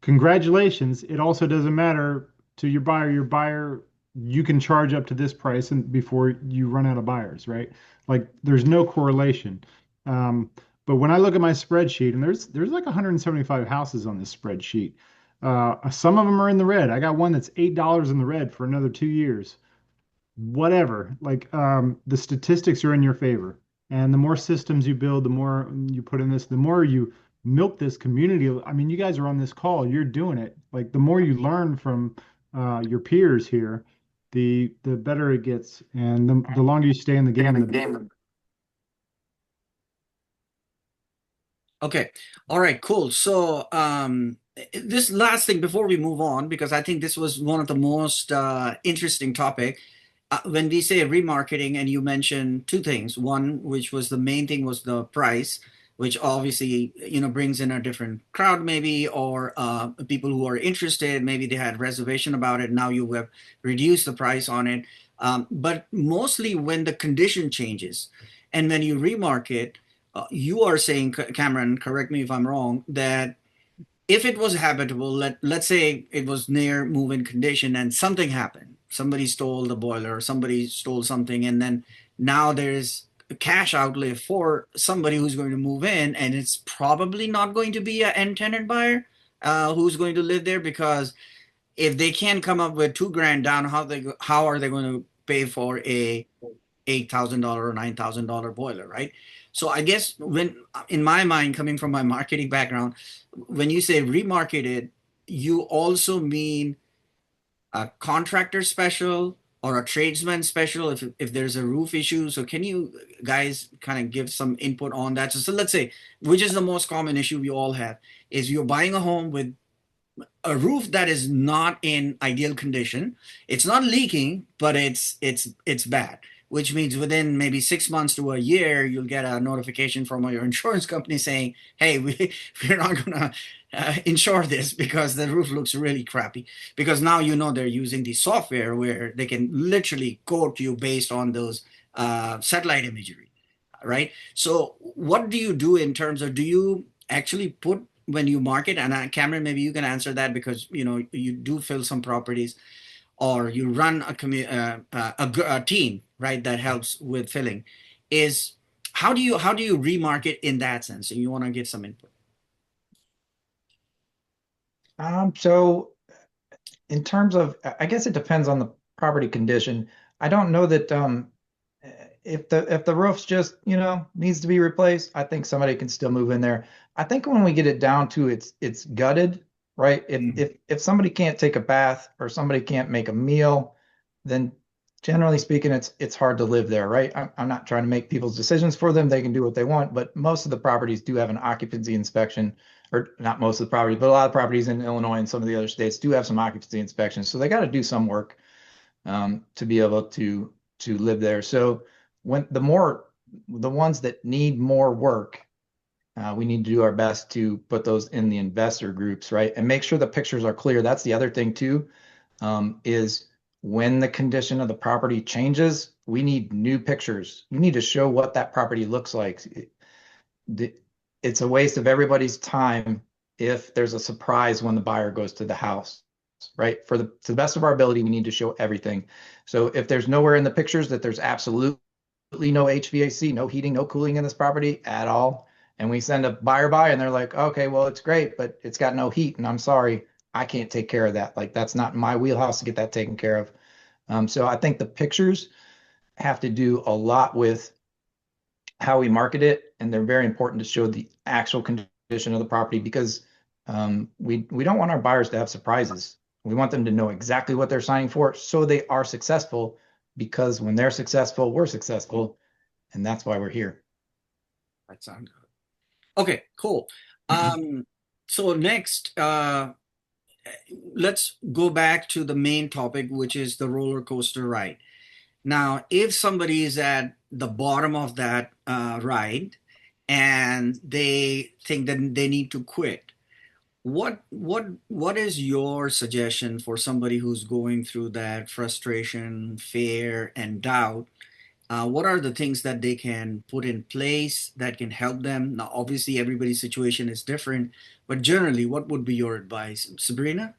congratulations. It also doesn't matter to your buyer. Your buyer, you can charge up to this price and before you run out of buyers, right? Like there's no correlation. But when I look at my spreadsheet, and there's like 175 houses on this spreadsheet, some of them are in the red. I got one that's $8 in the red for another 2 years. Whatever, like the statistics are in your favor, and the more systems you build, the more you put in this, the more you milk this community. I mean, you guys are on this call, you're doing it. Like the more you learn from your peers here, the better it gets, and the longer you stay in the game, the better. Okay. All right, cool. So, this last thing before we move on, because I think this was one of the most interesting topic. When we say remarketing, and you mentioned two things. One, which was the main thing, was the price, which obviously, brings in a different crowd maybe, or people who are interested, maybe they had reservation about it. Now you have reduced the price on it. But mostly when the condition changes and when you remarket, you are saying, Cameron, correct me if I'm wrong, that if it was habitable, let's say it was near move-in condition and something happened, somebody stole the boiler, or somebody stole something, and then now there's a cash outlay for somebody who's going to move in, and it's probably not going to be an end tenant buyer who's going to live there, because if they can't come up with 2 grand down, how are they going to pay for a $8,000 or $9,000 boiler, right? So I guess when, in my mind, coming from my marketing background, when you say remarketed, you also mean a contractor special or a tradesman special if there's a roof issue. So can you guys kind of give some input on that? So let's say, which is the most common issue we all have, is you're buying a home with a roof that is not in ideal condition. It's not leaking, but it's bad, which means within maybe 6 months to a year, you'll get a notification from your insurance company saying, hey, we're not going to insure this because the roof looks really crappy. Because now they're using the software where they can literally quote you based on those satellite imagery, right? So what do you do in terms of, do you actually put, when you market, and Cameron, maybe you can answer that, because you do fill some properties, or you run a team, right, that helps with filling. Is how do you remarket in that sense? And you want to give some input. So in terms of, I guess it depends on the property condition. I don't know that if the roof's just needs to be replaced, I think somebody can still move in there. I think when we get it down to it's gutted, right? If somebody can't take a bath or somebody can't make a meal, then generally speaking, it's hard to live there, right? I'm not trying to make people's decisions for them. They can do what they want, but most of the properties do have an occupancy inspection, or not most of the properties, but a lot of properties in Illinois and some of the other states do have some occupancy inspections. So they got to do some work to be able to live there. So when the ones that need more work, we need to do our best to put those in the investor groups, right? And make sure the pictures are clear. That's the other thing too, is when the condition of the property changes, we need new pictures. You need to show what that property looks like. It's a waste of everybody's time if there's a surprise when the buyer goes to the house. right? To the best of our ability, we need to show everything. So if there's nowhere in the pictures that there's absolutely no HVAC, no heating, no cooling in this property at all, and we send a buyer by and they're like, okay, well, it's great, but it's got no heat, and I'm sorry, I can't take care of that. Like, that's not my wheelhouse to get that taken care of. So I think the pictures have to do a lot with how we market it, and they're very important to show the actual condition of the property, because we don't want our buyers to have surprises. We want them to know exactly what they're signing for, so they are successful, because when they're successful, we're successful, and that's why we're here. That sounds good. Okay, cool. So next, let's go back to the main topic, which is the roller coaster ride. Now, if somebody is at the bottom of that ride and they think that they need to quit, what is your suggestion for somebody who's going through that frustration, fear, and doubt? What are the things that they can put in place that can help them? Now, obviously, everybody's situation is different, but generally, what would be your advice, Sabrina?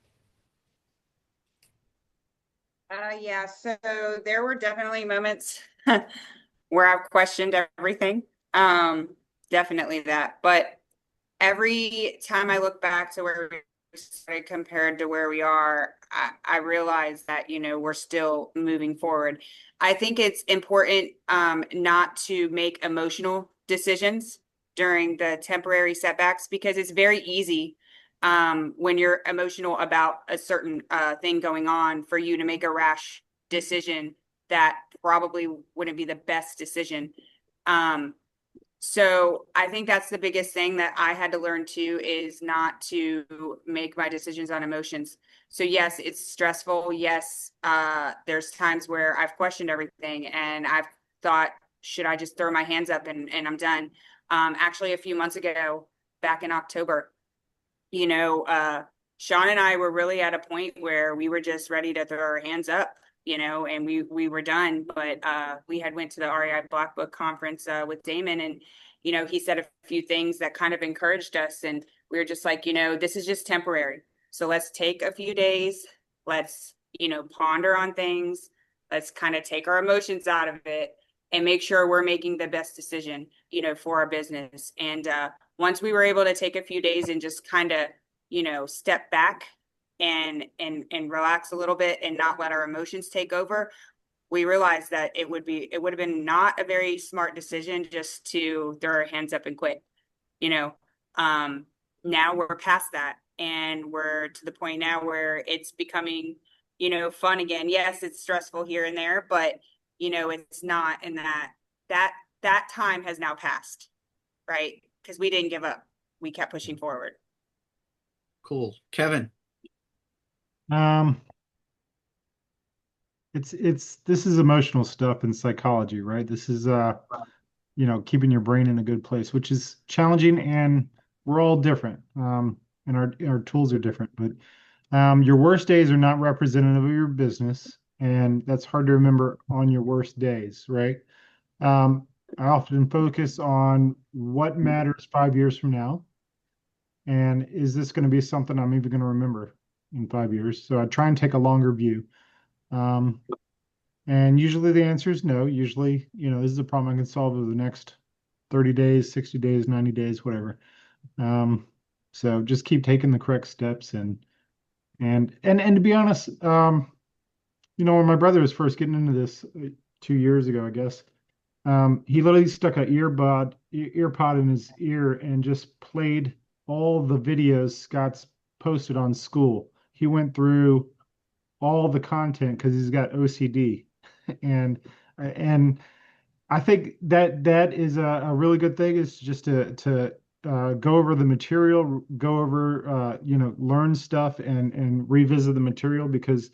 Yeah, so there were definitely moments where I've questioned everything. Definitely that. But every time I look back to where we started compared to where we are, I realize that, we're still moving forward. I think it's important not to make emotional decisions during the temporary setbacks, because it's very easy when you're emotional about a certain thing going on for you to make a rash decision that probably wouldn't be the best decision. So I think that's the biggest thing that I had to learn too, is not to make my decisions on emotions. So yes, it's stressful. Yes, there's times where I've questioned everything and I've thought, should I just throw my hands up and I'm done? Actually, a few months ago, back in October, Sean and I were really at a point where we were just ready to throw our hands up, and we were done. But we had went to the REI Black Book conference with Damon, and he said a few things that kind of encouraged us, and we were just like, this is just temporary. So let's take a few days. Let's ponder on things. Let's kind of take our emotions out of it and make sure we're making the best decision, for our business. And once we were able to take a few days and just kind of, step back and relax a little bit and not let our emotions take over, we realized that it would have been not a very smart decision just to throw our hands up and quit. Now we're past that, and we're to the point now where it's becoming, fun again. Yes, it's stressful here and there, but it's not in that time has now passed, right? Because we didn't give up. We kept pushing forward. Cool. Kevin. Um, this is emotional stuff in psychology, right? This is keeping your brain in a good place, which is challenging, and we're all different. And our tools are different, but your worst days are not representative of your business, and that's hard to remember on your worst days, right? I often focus on what matters 5 years from now, and is this going to be something I'm even going to remember in 5 years? So I try and take a longer view. And usually the answer is no. Usually, this is a problem I can solve over the next 30 days, 60 days, 90 days, whatever. So just keep taking the correct steps, and to be honest, when my brother was first getting into this 2 years ago, I guess, he literally stuck an earpod in his ear and just played all the videos Scott's posted on school. He went through all the content because he's got OCD, and I think that is a really good thing, is just to go over the material, go over learn stuff and revisit the material, because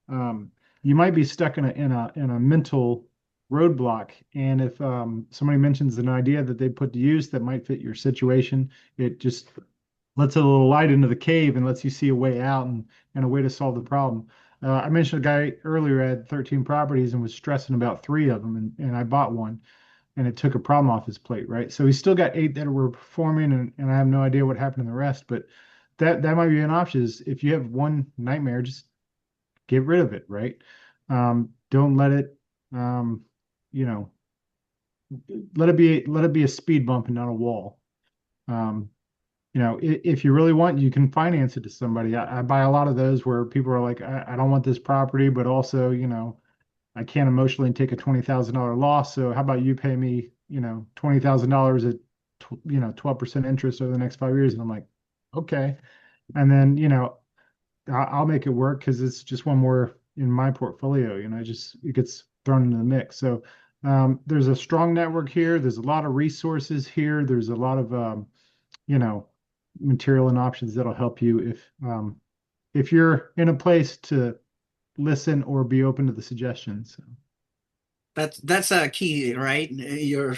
you might be stuck in a mental roadblock, and if somebody mentions an idea that they put to use that might fit your situation, it just lets a little light into the cave and lets you see a way out and a way to solve the problem. I mentioned a guy earlier had 13 properties and was stressing about 3 of them, and I bought one, and it took a problem off his plate, right? So he's still got 8 that were performing, and I have no idea what happened to the rest, but that might be an option. Is if you have one nightmare, just get rid of it, right? Don't let it, you know, let it be a speed bump and not a wall. Um, if you really want, you can finance it to somebody. I buy a lot of those where people are like, I don't want this property, but also, I can't emotionally take a $20,000 loss. So how about you pay me, $20,000 at, 12% interest over the next 5 years? And I'm like, okay. And then, I'll make it work because it's just one more in my portfolio. It gets thrown into the mix. So there's a strong network here. There's a lot of resources here. There's a lot of, you know, material and options that'll help you if you're in a place to listen or be open to the suggestions. So. That's a key, right? You're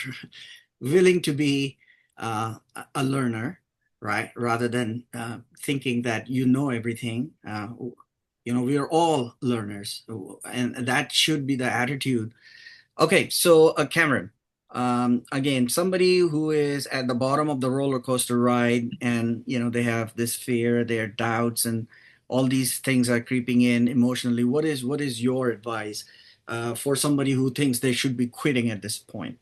willing to be a learner, right? Rather than thinking that you know everything. We are all learners, and that should be the attitude. Okay, so Cameron, again, somebody who is at the bottom of the roller coaster ride, and they have this fear, their doubts, and all these things are creeping in emotionally. What is your advice for somebody who thinks they should be quitting at this point?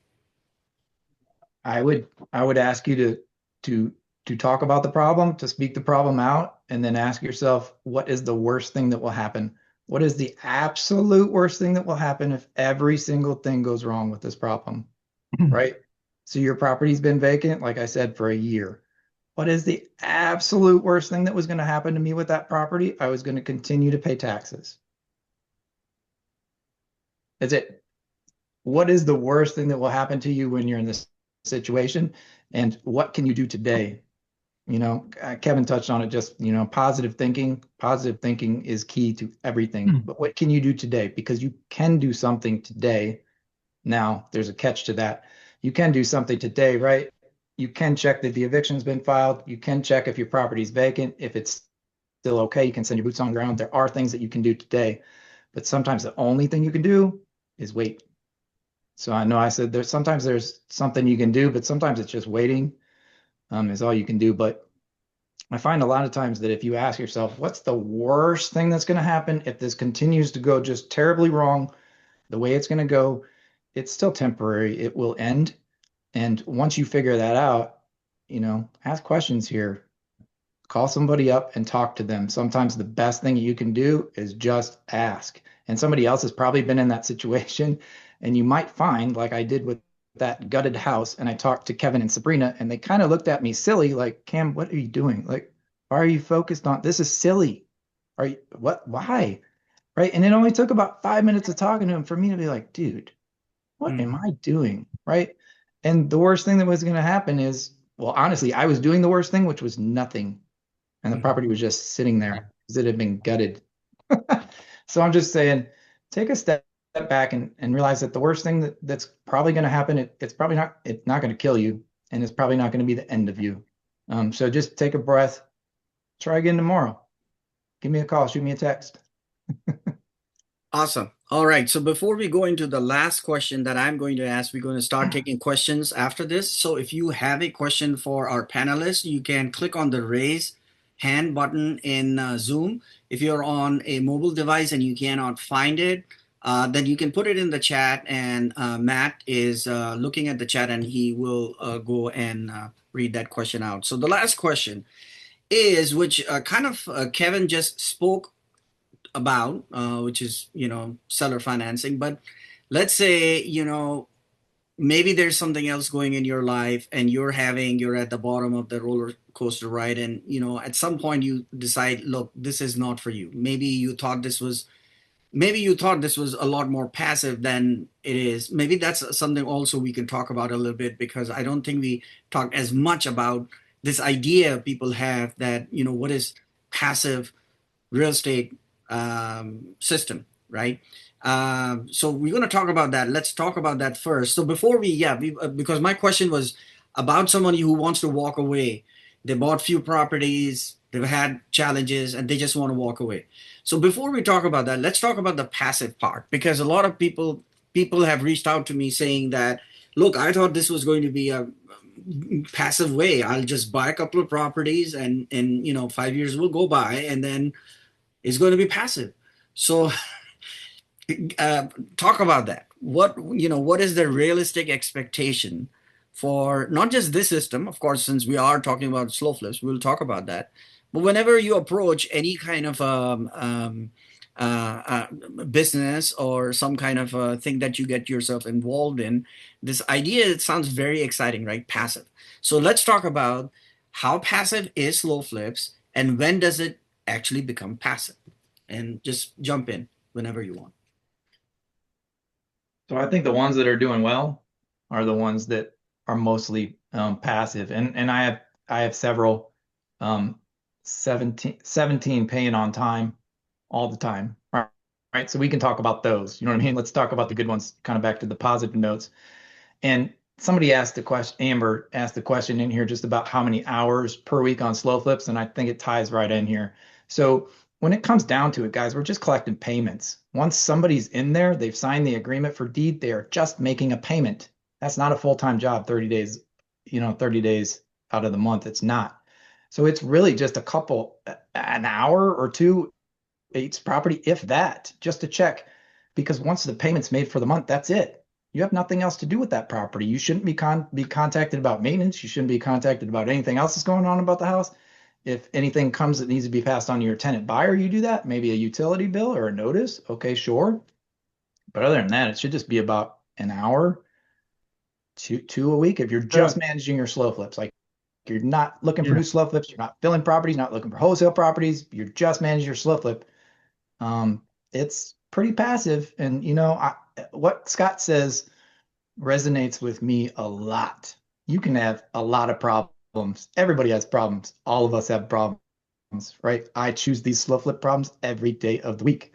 I would ask you to talk about the problem, to speak the problem out, and then ask yourself, what is the worst thing that will happen? What is the absolute worst thing that will happen if every single thing goes wrong with this problem? Right? So your property's been vacant, like I said, for a year. What is the absolute worst thing that was going to happen to me with that property? I was going to continue to pay taxes. That's it. What is the worst thing that will happen to you when you're in this situation? And what can you do today? Kevin touched on it, just, positive thinking. Positive thinking is key to everything. But what can you do today? Because you can do something today. Now, there's a catch to that. You can do something today, right? You can check that the eviction's been filed. You can check if your property's vacant. If it's still okay, you can send your boots on the ground. There are things that you can do today. But sometimes the only thing you can do is wait. So I know I said there's something you can do, but sometimes it's just waiting is all you can do. But I find a lot of times that if you ask yourself, what's the worst thing that's going to happen if this continues to go just terribly wrong, the way it's going to go, it's still temporary. It will end. And once you figure that out, ask questions here. Call somebody up and talk to them. Sometimes the best thing you can do is just ask. And somebody else has probably been in that situation. And you might find, like I did with that gutted house, and I talked to Kevin and Sabrina, and they kind of looked at me silly, like, Cam, what are you doing? Like, why are you focused on this? Is silly. Why? Right. And it only took about 5 minutes of talking to him for me to be like, dude, what am I doing? Right. And the worst thing that was going to happen is, well, honestly, I was doing the worst thing, which was nothing. And the property was just sitting there because it had been gutted. So I'm just saying, take a step back and realize that the worst thing that's probably going to happen, it's not going to kill you, and it's probably not going to be the end of you. So just take a breath, try again tomorrow. Give me a call, shoot me a text. Awesome. All right. So before we go into the last question that I'm going to ask, we're going to start taking questions after this. So if you have a question for our panelists, you can click on the raise hand button in Zoom. If you're on a mobile device and you cannot find it, then you can put it in the chat, and Matt is looking at the chat, and he will go and read that question out. So the last question is, which Kevin just spoke about, which is, seller financing. But let's say, maybe there's something else going in your life, and you're at the bottom of the roller coaster ride, and, at some point you decide, look, this is not for you. Maybe you thought this was a lot more passive than it is. Maybe that's something also we can talk about a little bit, because I don't think we talked as much about this idea people have that, what is passive real estate system, right? So we're going to talk about that. Let's talk about that first. So before because my question was about somebody who wants to walk away. They bought few properties, they've had challenges, and they just want to walk away. So before we talk about that, let's talk about the passive part, because a lot of people have reached out to me saying that, look, I thought this was going to be passive way. I'll just buy a couple of properties, and 5 years will go by, and then it's going to be passive. So uh, talk about that. What is the realistic expectation for not just this system? Of course, since we are talking about slow flips, we'll talk about that. But whenever you approach any kind of uh, business or some kind of thing that you get yourself involved in, this idea, it sounds very exciting, right? Passive. So let's talk about how passive is slow flips and when does it actually become passive? And just jump in whenever you want. So I think the ones that are doing well are the ones that are mostly passive. And I have several 17 paying on time all the time. All right. So we can talk about those. You know what I mean? Let's talk about the good ones, kind of back to the positive notes. And somebody asked the question, Amber asked the question in here just about how many hours per week on slow flips, and I think it ties right in here. So when it comes down to it, guys, we're just collecting payments. Once somebody's in there, they've signed the agreement for deed, they are just making a payment. That's not a full-time job, 30 days, 30 days out of the month. It's not. So it's really just an hour or two each property, if that, just to check. Because once the payment's made for the month, that's it. You have nothing else to do with that property. You shouldn't be contacted about maintenance. You shouldn't be contacted about anything else that's going on about the house. If anything comes that needs to be passed on to your tenant buyer, you do that. Maybe a utility bill or a notice. Okay, sure. But other than that, it should just be about an hour, two a week. If you're just managing your slow flips, like you're not looking for new slow flips, you're not filling properties, not looking for wholesale properties, you're just managing your slow flip. It's pretty passive. And what Scott says resonates with me a lot. You can have a lot of problems. Everybody has problems. All of us have problems, right? I choose these slow flip problems every day of the week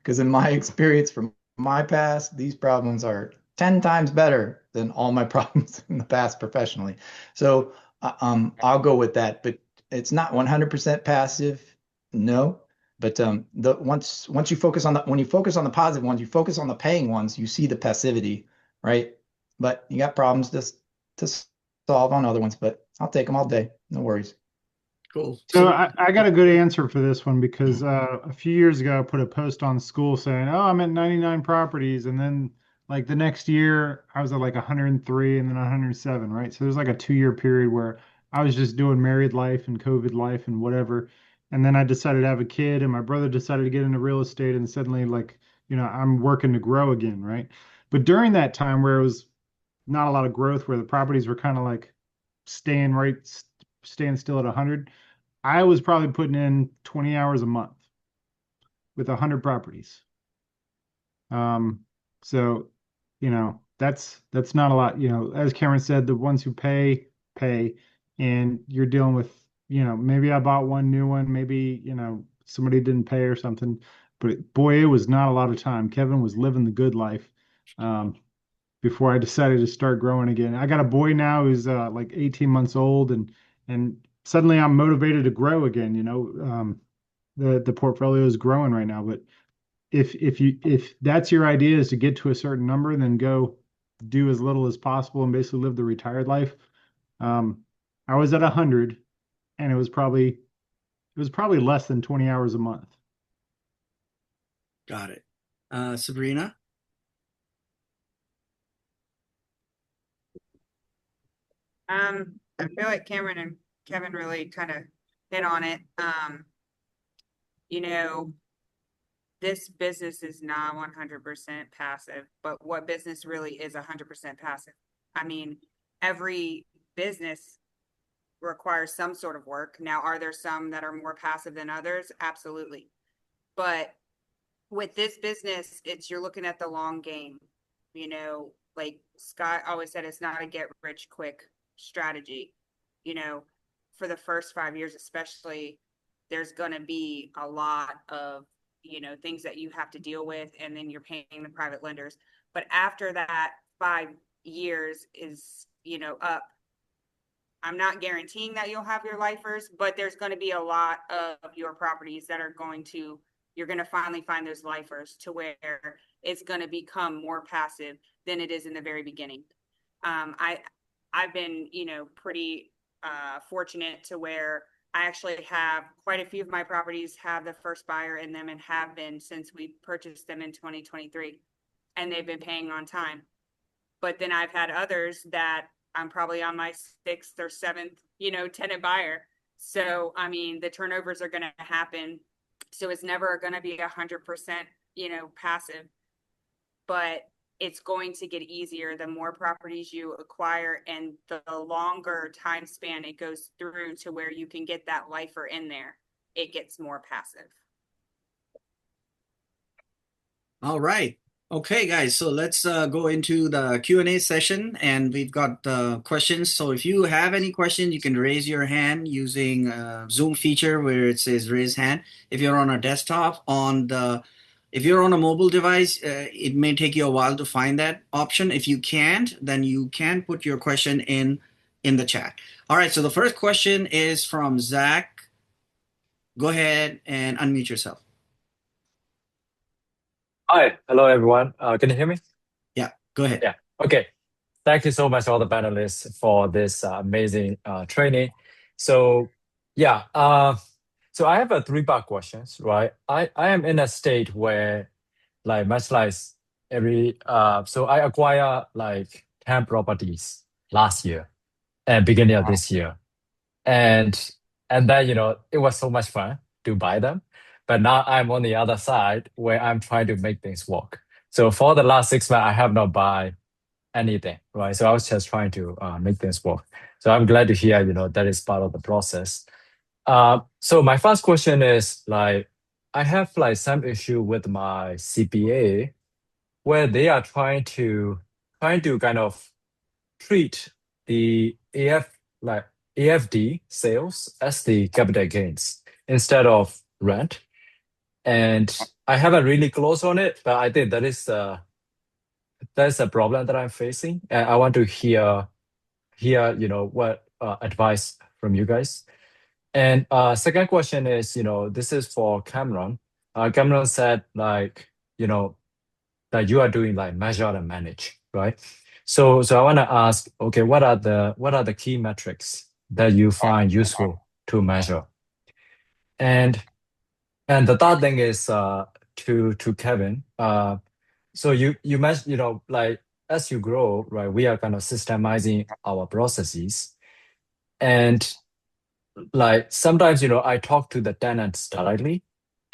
because in my experience from my past, these problems are 10 times better than all my problems in the past professionally. So I'll go with that, but it's not 100% passive. No, but once you focus on when you focus on the positive ones, you focus on the paying ones, you see the passivity, right? But you got problems to solve on other ones, but I'll take them all day. No worries. Cool. So I got a good answer for this one because a few years ago I put a post on school saying, "Oh, I'm at 99 properties," and then like the next year I was at like 103 and then 107, right? So there's like a 2 year period where I was just doing married life and COVID life and whatever, and then I decided to have a kid, and my brother decided to get into real estate, and suddenly like I'm working to grow again, right? But during that time where it was not a lot of growth, where the properties were kind of like staying right, staying still at 100. I was probably putting in 20 hours a month with 100 properties. Um, so, that's not a lot. As Cameron said, the ones who pay, and you're dealing with, maybe I bought one new one, maybe, somebody didn't pay or something, but boy, it was not a lot of time. Kevin was living the good life. Before I decided to start growing again. I got a boy now who's like 18 months old, and suddenly I'm motivated to grow again. The portfolio is growing right now, but if that's your idea is to get to a certain number, then go do as little as possible and basically live the retired life. I was at 100, and it was probably less than 20 hours a month. Got it. Sabrina? I feel like Cameron and Kevin really kind of hit on it. You know, this business is not 100% passive, but what business really is 100% passive? I mean, every business requires some sort of work. Now, are there some that are more passive than others? Absolutely. But with this business, you're looking at the long game. Like Scott always said, it's not a get rich quick strategy. For the first 5 years, especially, there's going to be a lot of, things that you have to deal with, and then you're paying the private lenders. But after that 5 years is, up, I'm not guaranteeing that you'll have your lifers, but there's going to be a lot of your properties that you're going to finally find those lifers to where it's going to become more passive than it is in the very beginning. I've been, pretty fortunate to where I actually have quite a few of my properties have the first buyer in them and have been since we purchased them in 2023, and they've been paying on time. But then I've had others that I'm probably on my sixth or seventh, tenant buyer. So, I mean, the turnovers are going to happen. So it's never going to be 100%, passive, but it's going to get easier the more properties you acquire and the longer time span it goes through to where you can get that lifer in there. It gets more passive. All right. Okay, guys. So let's go into the Q&A session, and we've got questions. So if you have any questions, you can raise your hand using Zoom feature where it says raise hand. If you're on a desktop, if you're on a mobile device, it may take you a while to find that option. If you can't, then you can put your question in the chat. All right. So the first question is from Zach. Go ahead and unmute yourself. Hi, hello everyone. Can you hear me? Yeah, go ahead. Yeah. Okay. Thank you so much, all the panelists, for this amazing training. So, yeah. So I have a three-part questions, right? I am in a state where, like, much like so I acquire like 10 properties last year and beginning of this year, and then it was so much fun to buy them. But now I'm on the other side where I'm trying to make things work. So for the last 6 months, I have not buy anything, right? So I was just trying to make things work. So I'm glad to hear, that is part of the process. So my first question is like, I have like some issue with my CPA where they are trying to kind of treat the AFD sales as the capital gains instead of rent. And I haven't really closed on it, but I think that's a problem that I'm facing. And I want to hear what advice from you guys. And second question is, this is for Cameron. Cameron said like, that you are doing like measure and manage, right? So I want to ask, okay, what are the key metrics that you find useful to measure? And the third thing is to Kevin. So you mentioned, like as you grow, right, we are kind of systemizing our processes. And like sometimes, I talk to the tenants directly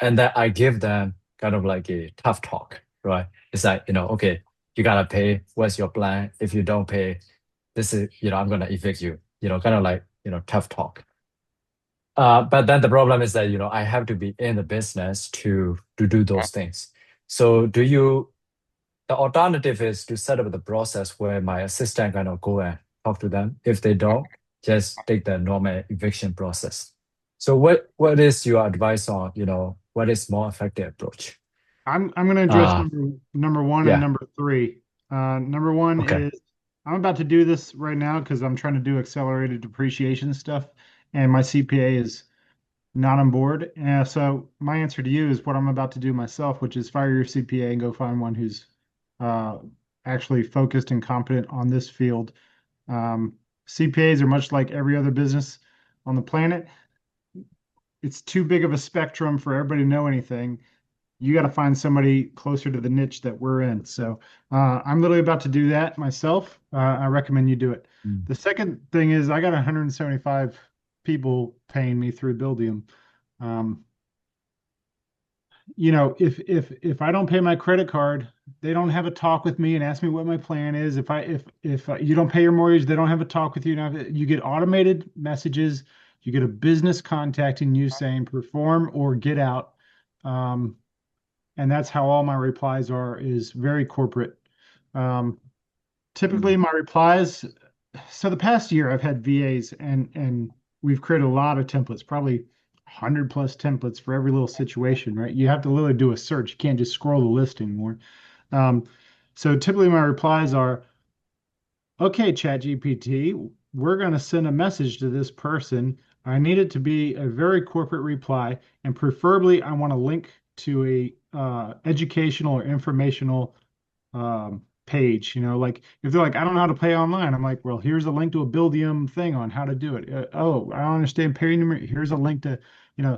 and then I give them kind of like a tough talk, right? It's like, okay, you gotta pay. What's your plan? If you don't pay, this is, I'm gonna evict you, kind of like, tough talk. But then the problem is that, I have to be in the business to do those things. So the alternative is to set up the process where my assistant kind of go and talk to them. If they don't, just take the normal eviction process. So what is your advice on, what is more effective approach? I'm going to address number one yeah. and number three. Number one Okay. is I'm about to do this right now because I'm trying to do accelerated depreciation stuff, and my CPA is not on board. So my answer to you is what I'm about to do myself, which is fire your CPA and go find one who's actually focused and competent on this field. CPAs are much like every other business on the planet. It's too big of a spectrum for everybody to know anything. You got to find somebody closer to the niche that we're in. So I'm literally about to do that myself. I recommend you do it. The second thing is I got 175 people paying me through Buildium. If I don't pay my credit card, they don't have a talk with me and ask me what my plan is. If you don't pay your mortgage, they don't have a talk with you. Now you get automated messages. You get a business contacting you saying perform or get out. And that's how all my replies are, is very corporate. Typically my replies, so the past year I've had VAs and we've created a lot of templates, probably 100 plus templates for every little situation, right? You have to literally do a search. You can't just scroll the list anymore. So typically my replies are, okay, ChatGPT, we're going to send a message to this person. I need it to be a very corporate reply, and preferably I want to link to a educational or informational page. Like if they're like, I don't know how to pay online, I'm like, well, here's a link to a Buildium thing on how to do it. Oh, I don't understand pay numer. Here's a link to,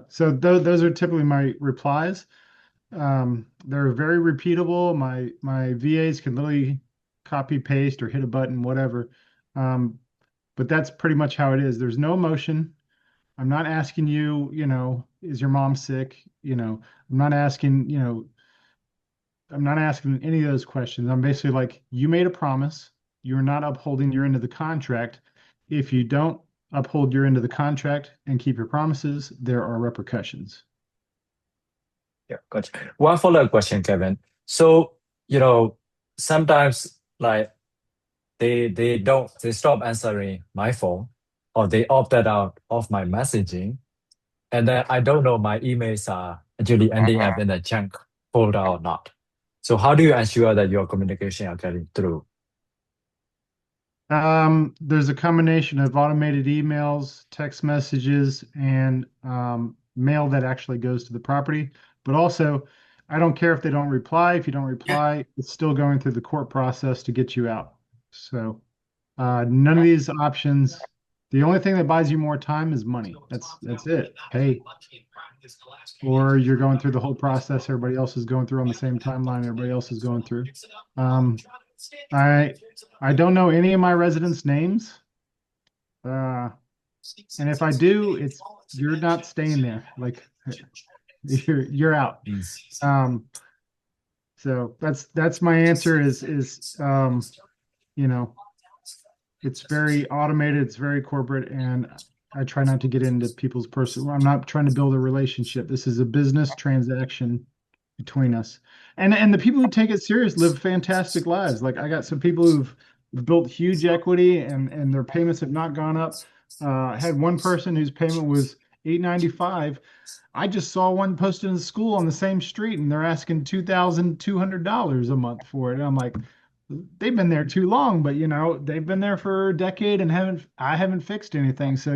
so those are typically my replies. They're very repeatable. My VAs can literally copy paste or hit a button, whatever. But that's pretty much how it is. There's no emotion. I'm not asking you, is your mom sick? I'm not asking, I'm not asking any of those questions. I'm basically like, you made a promise. You're not upholding your end of the contract. If you don't uphold your end of the contract and keep your promises, there are repercussions. Yeah, gotcha. One follow-up question, Kevin. So, sometimes like they stop answering my phone or they opted out of my messaging, and then I don't know my emails are actually ending up in a junk folder or not. So how do you ensure that your communication are getting through? There's a combination of automated emails, text messages, and mail that actually goes to the property. But also, I don't care if they don't reply. If you don't reply, it's still going through the court process to get you out. So none of these options. The only thing that buys you more time is money. That's it. Pay. Or you're going through the whole process everybody else is going through on the same timeline everybody else is going through. Um, I I don't know any of my residents' names. Uh, and if I do, you're not staying there. Like you're out. Please. So that's my answer you know, it's very automated, it's very corporate, and I try not to get into people's personal. I'm not trying to build a relationship. This is a business transaction between us. And the people who take it serious live fantastic lives. Like I got some people who've built huge equity and their payments have not gone up. I had one person whose payment was 895. I just saw one posted in the school on the same street and they're asking $2,200 a month for it. And I'm like, they've been there too long, but they've been there for a decade and I haven't fixed anything. So,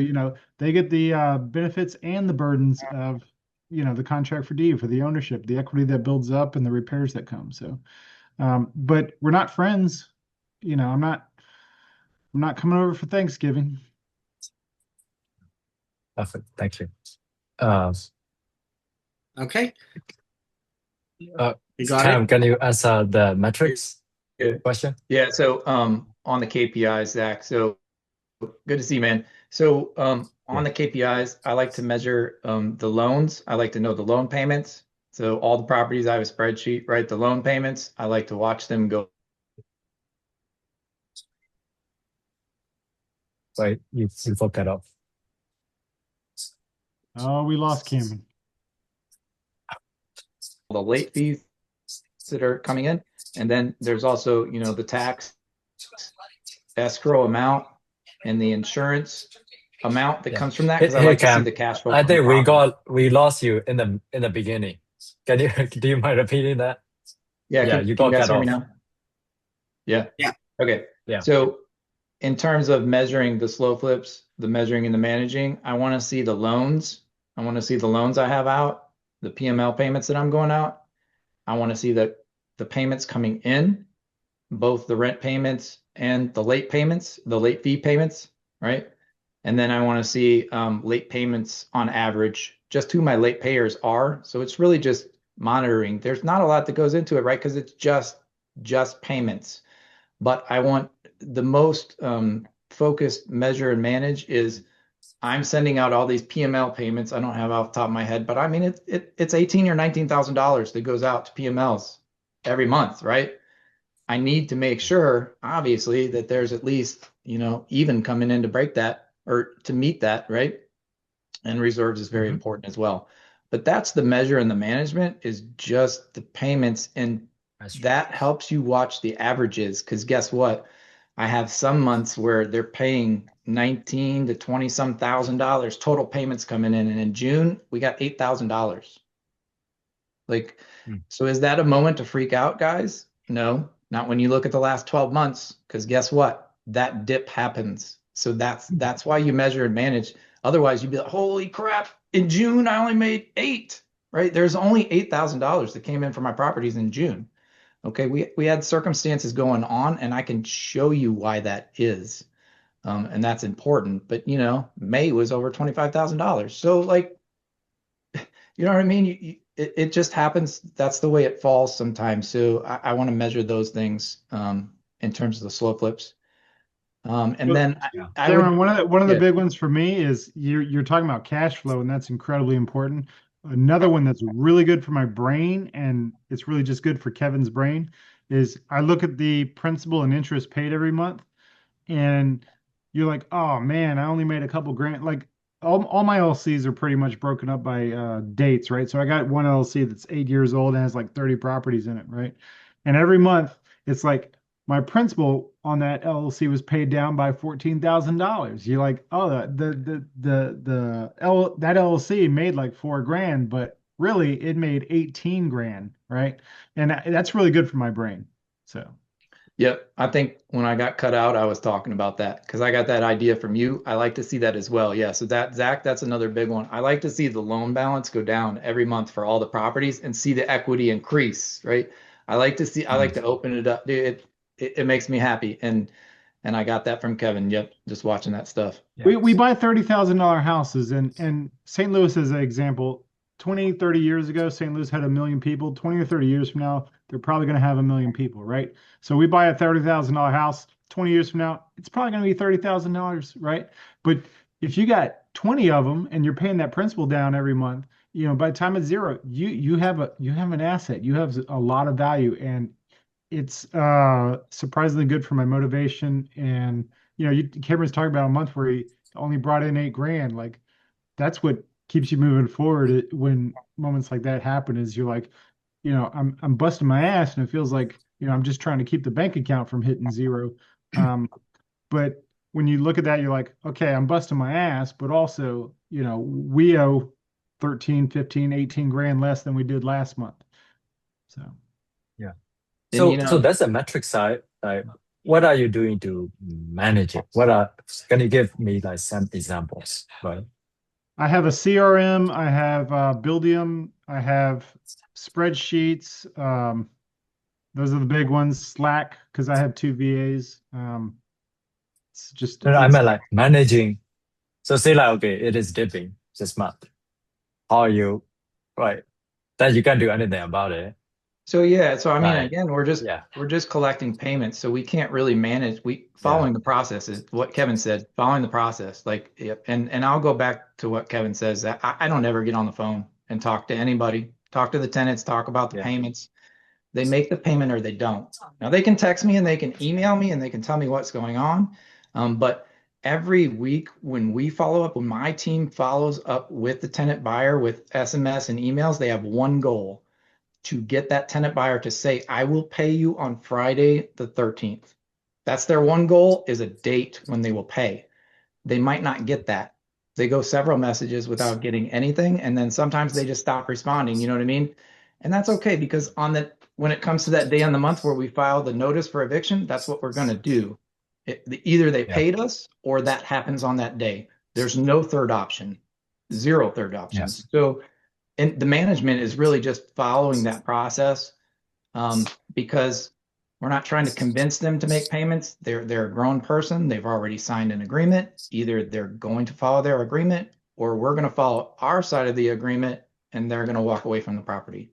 they get the benefits and the burdens of, the contract for deed, for the ownership, the equity that builds up and the repairs that come. So, but we're not friends. I'm not coming over for Thanksgiving. Perfect. Thank you. Uh, Okay. uh, You got Cam, it? can you answer the metrics Yeah. question? Yeah. So on the KPIs, Zach. So good to see you, man. So on the KPIs, I like to measure the loans. I like to know the loan payments. So all the properties, I have a spreadsheet, right? The loan payments, I like to watch them go. Right, you fucked that up. Oh, we lost Cameron. The late fees that are coming in. And then there's also, the tax escrow amount and the insurance amount that Yeah. comes from that. Hey, Because I like to see Cam, the cash flow. I from the think property. we lost you in the beginning. Can you do you mind repeating that? Yeah, Yeah, can you you got guys cut hear me off. now? Yeah. Yeah. Okay. Yeah. So in terms of measuring the slow flips, the measuring and the managing, I want to see the loans. I want to see the loans I have out, the PML payments that I'm going out. I want to see the payments coming in, both the rent payments and the late payments, the late fee payments, right? And then I want to see late payments on average, just who my late payers are. So it's really just monitoring. There's not a lot that goes into it, right? Because it's just payments. But I want the most focused measure and manage is I'm sending out all these PML payments. I don't have off the top of my head, but I mean it's $18,000 or $19,000 that goes out to PMLs every month, right? I need to make sure, obviously, that there's at least, even coming in to break that or to meet that, right? And reserves is very important as well. But that's the measure and the management is just the payments. And that helps you watch the averages. Because guess what? I have some months where they're paying 19 to 20 some $1,000 total payments coming in. And in June, we got $8,000. Like, so is that a moment to freak out, guys? No, not when you look at the last 12 months, because guess what? That dip happens. So that's why you measure and manage. Otherwise, you'd be like, holy crap, in June, I only made $8,000, right? There's only $8,000 that came in for my properties in June. Okay, we had circumstances going on, and I can show you why that is. And that's important. But May was over $25,000. So like, you know what I mean? It just happens. That's the way it falls sometimes. So I want to measure those things in terms of the slow flips. And Well, then Yeah. I Cameron, would, one of the yeah. big ones for me is you're talking about cash flow, and that's incredibly important. Another one that's really good for my brain, and it's really just good for Kevin's brain, is I look at the principal and interest paid every month, and you're like, oh man, I only made a couple grand. Like all my LLCs are pretty much broken up by dates, right? So I got one LLC that's 8 years old and has like 30 properties in it, right? And every month it's like my principal on that LLC was paid down by $14,000. You're like, oh, that LLC made like 4 grand, but really it made 18 grand, right? And that's really good for my brain. So. Yep. I think when I got cut out, I was talking about that because I got that idea from you. I like to see that as well. Yeah. So that, Zach, that's another big one. I like to see the loan balance go down every month for all the properties and see the equity increase, right? I like to open it up. Dude, it makes me happy. And I got that from Kevin. Yep. Just watching that stuff. Yeah. We buy $30,000 houses, and St. Louis is an example. 20, 30 years ago, St. Louis had 1 million people. 20 or 30 years from now, they're probably going to have 1 million people, right? So we buy a $30,000 house. 20 years from now, it's probably going to be $30,000, right? But if you got 20 of them and you're paying that principal down every month, by the time it's zero, you have an asset. You have a lot of value, and it's surprisingly good for my motivation. And Cameron's talking about a month where he only brought in 8 grand. Like that's what keeps you moving forward when moments like that happen. Is you're like, I'm busting my ass, and it feels like I'm just trying to keep the bank account from hitting zero. But when you look at that, you're like, okay, I'm busting my ass, but also we owe 13, 15, 18 grand less than we did last month. So. Yeah. And So that's the metric side. Like, what are you doing to manage it? Can you give me like some examples, right? I have a CRM, I have Buildium, I have spreadsheets. Those are the big ones. Slack, because I have two VAs. It's just No, I it's meant like managing. So say like, okay, it is dipping this month. How are you, right? Then you can't do anything about it. so yeah, so I mean, Like, again, yeah, we're just collecting payments, so we can't really manage. yeah, Following the process is what Kevin said. Following the process, like, yep. And I'll go back to what Kevin says. I don't ever get on the phone and talk to anybody. Talk to the tenants. Talk about the yeah, payments. They make the payment or they don't. Now they can text me and they can email me and they can tell me what's going on. But every week when we follow up, when my team follows up with the tenant buyer with SMS and emails, they have one goal to get that tenant buyer to say, I will pay you on Friday the 13th. That's their one goal, is a date when they will pay. They might not get that. They go several messages without getting anything, and then sometimes they just stop responding, you know what I mean? And that's okay, because when it comes to that day on the month where we file the notice for eviction, that's what we're going to do. Either they yeah, paid us or that happens on that day. There's no third option, zero third options. So, and the management is really just following that process, because we're not trying to convince them to make payments. They're a grown person. They've already signed an agreement. Either they're going to follow their agreement, or we're going to follow our side of the agreement, and they're going to walk away from the property.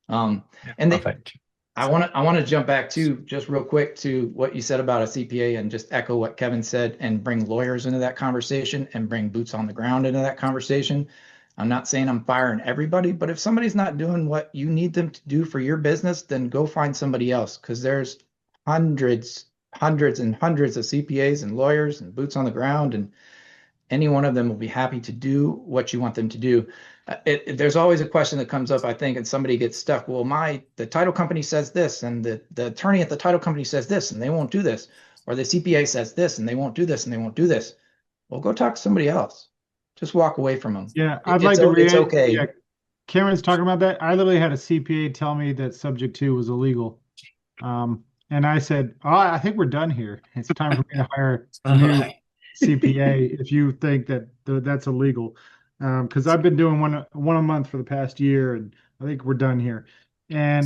And perfect. I want to jump back to just real quick to what you said about a CPA, and just echo what Kevin said, and bring lawyers into that conversation and bring boots on the ground into that conversation. I'm not saying I'm firing everybody, but if somebody's not doing what you need them to do for your business, then go find somebody else, because there's hundreds and hundreds of CPAs and lawyers and boots on the ground, and any one of them will be happy to do what you want them to do. There's always a question that comes up, I think, and somebody gets stuck. Well, the title company says this, and the attorney at the title company says this, and they won't do this, or the CPA says this, and they won't do this, and they won't do this. Well, go talk to somebody else. Just walk away from them. Yeah, I'd like to It's react. okay. Yeah, Cameron's talking about that. I literally had a CPA tell me that subject to was illegal. And I said, oh, I think we're done here. It's time for me to hire a new CPA if you think that that's illegal. Because I've been doing one a month for the past year, and I think we're done here. And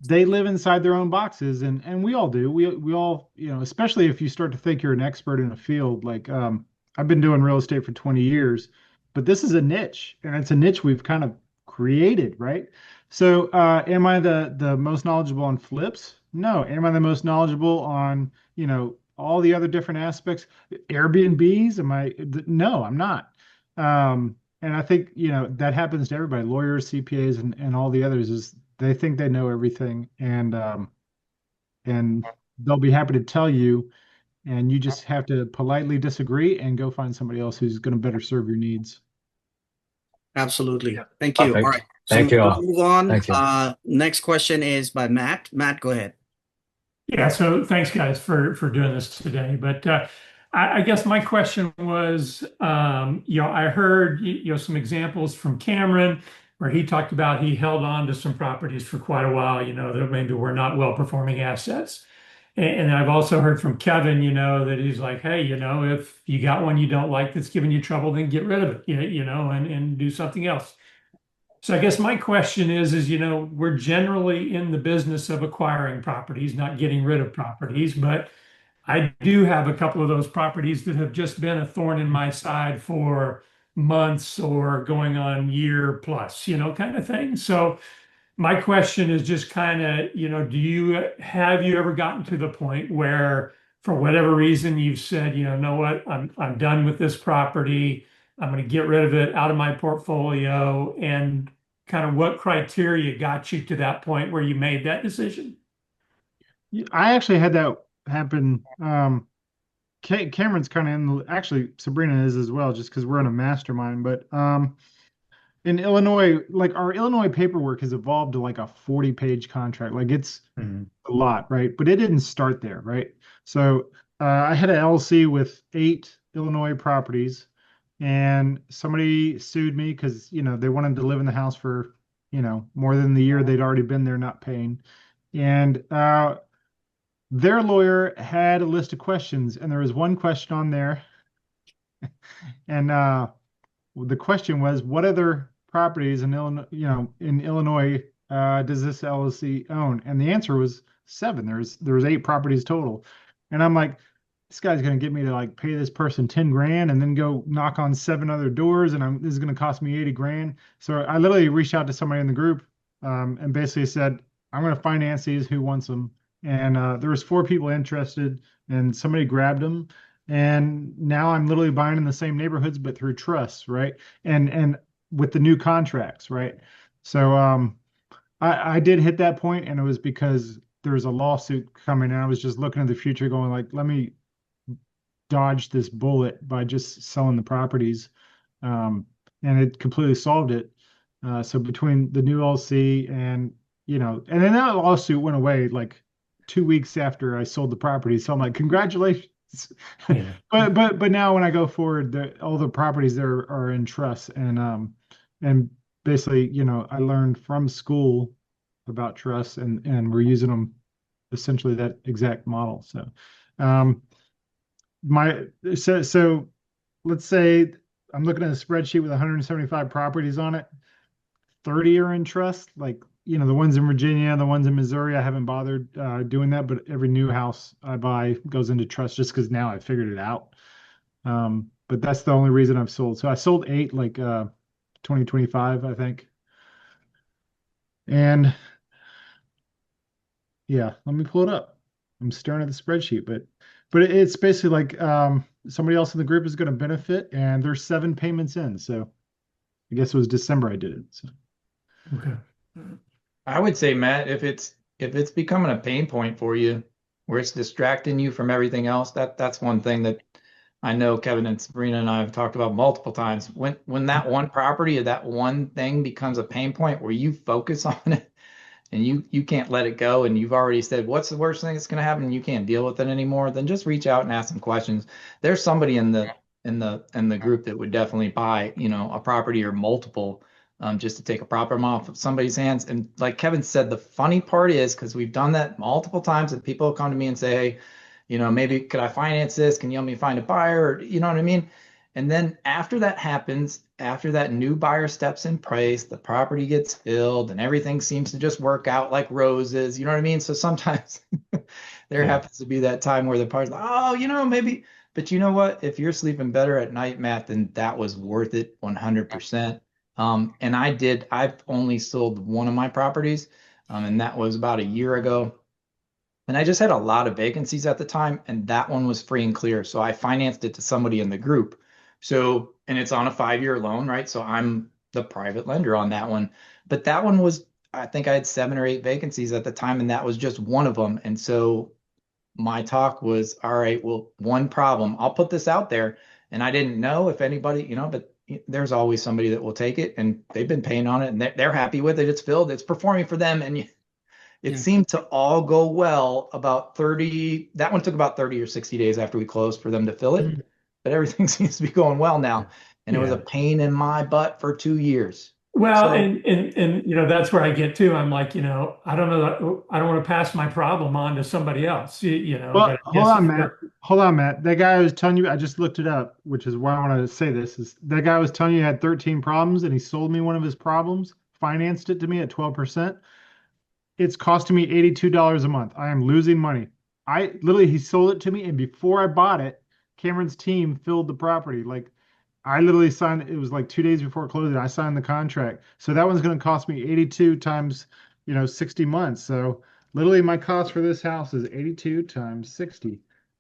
they live inside their own boxes, and we all do. We all, especially if you start to think you're an expert in a field. Like I've been doing real estate for 20 years, but this is a niche, and it's a niche we've kind of created, right? So am I the most knowledgeable on flips? No. Am I the most knowledgeable on, all the other different aspects? Airbnbs? No, I'm not. And I think, that happens to everybody, lawyers, CPAs, and all the others, is they think they know everything, and they'll be happy to tell you, and you just have to politely disagree and go find somebody else who's going to better serve your needs. Absolutely. Thank you. All Perfect. right. So Thank you let's all. move on. Thank you. Next question is by Matt. Matt, go ahead. Yeah, so thanks guys for doing this today. But I guess my question was, I heard some examples from Cameron where he talked about he held on to some properties for quite a while, that maybe were not well-performing assets. And I've also heard from Kevin, that he's like, hey, if you got one you don't like that's giving you trouble, then get rid of it, and do something else. So I guess my question is, we're generally in the business of acquiring properties, not getting rid of properties, but I do have a couple of those properties that have just been a thorn in my side for months or going on year plus, kind of thing. So my question is just kind of, have you ever gotten to the point where for whatever reason you've said, know what, I'm done with this property. I'm going to get rid of it out of my portfolio, and kind of what criteria got you to that point where you made that decision? I actually had that happen. Cameron's kind of actually Sabrina is as well, just because we're in a mastermind. But in Illinois, like our Illinois paperwork has evolved to like a 40-page contract. Like it's a lot, right? But it didn't start there, right? So I had an LLC with 8 Illinois properties, and somebody sued me because they wanted to live in the house for more than the year they'd already been there not paying, and their lawyer had a list of questions, and there was one question on there, and the question was, what other properties in Illinois, does this LLC own? And the answer was 7. There was 8 properties total, and I'm like, this guy's going to get me to like pay this person 10 grand and then go knock on 7 other doors, and this is going to cost me 80 grand. So I literally reached out to somebody in the group, and basically said, I'm going to finance these. Who wants them? And there was 4 people interested, and somebody grabbed them. And now I'm literally buying in the same neighborhoods, but through trusts, right? And with the new contracts, right? So I did hit that point, and it was because there's a lawsuit coming, and I was just looking at the future, going like, let me dodge this bullet by just selling the properties, and it completely solved it. So between the new LC and and then that lawsuit went away like 2 weeks after I sold the property. So I'm like, congratulations. Yeah. But now when I go forward, all the properties there are in trust, and basically, I learned from school about trusts, and we're using them, essentially that exact model. So um so let's say I'm looking at a spreadsheet with 175 properties on it. 30 are in trust, like the ones in Virginia, the ones in Missouri. I haven't bothered doing that, but every new house I buy goes into trust, just because now I figured it out. But that's the only reason I've sold. So I sold 8 like 2025, I think. And yeah, let me pull it up. I'm staring at the spreadsheet, but it's basically like somebody else in the group is going to benefit, and there's 7 payments in. So I guess it was December I did it. So. Okay. I would say, Matt, if it's becoming a pain point for you, where it's distracting you from everything else, that's one thing that I know Kevin and Sabrina and I have talked about multiple times. When that one property or that one thing becomes a pain point where you focus on it and you can't let it go, and you've already said what's the worst thing that's going to happen, and you can't deal with it anymore, then just reach out and ask some questions. There's somebody in the group that would definitely buy, a property or multiple, just to take a problem off of somebody's hands. And like Kevin said, the funny part is, because we've done that multiple times, and people come to me and say, hey, maybe could I finance this? Can you help me find a buyer? Or, you know what I mean? And then after that happens, after that new buyer steps in place, the property gets filled and everything seems to just work out like roses. You know what I mean? So sometimes there Yeah. happens to be that time where the party's like, oh, maybe, but you know what? If you're sleeping better at night, Matt, then that was worth it 100%. And I've only sold one of my properties, and that was about a year ago. And I just had a lot of vacancies at the time, and that one was free and clear. So I financed it to somebody in the group. So, and it's on a 5-year loan, right? So I'm the private lender on that one. But that one was, I think I had 7 or 8 vacancies at the time, and that was just one of them. And so my talk was, all right, well, one problem, I'll put this out there. And I didn't know if anybody, but there's always somebody that will take it, and they've been paying on it, and they're happy with it. It's filled, it's performing for them. And it Yeah. seemed to all go well about 30. That one took about 30 or 60 days after we closed for them to fill it, but everything seems to be going well now. And it was a Yeah. pain in my butt for 2 years. Well, So and that's where I get to. I'm like, I don't know, I don't want to pass my problem on to somebody else, Well, but I hold guess on, if Matt. we're- Hold on, Matt. That guy I was telling you, I just looked it up, which is why I want to say this. Is that guy was telling you he had 13 problems and he sold me one of his problems, financed it to me at 12%. It's costing me $82 a month. I am losing money. He sold it to me, and before I bought it, Cameron's team filled the property. Like, I literally signed it was like 2 days before closing. I signed the contract. So that one's going to cost me 82 times, 60 months. So literally my cost for this house is 82 times 60.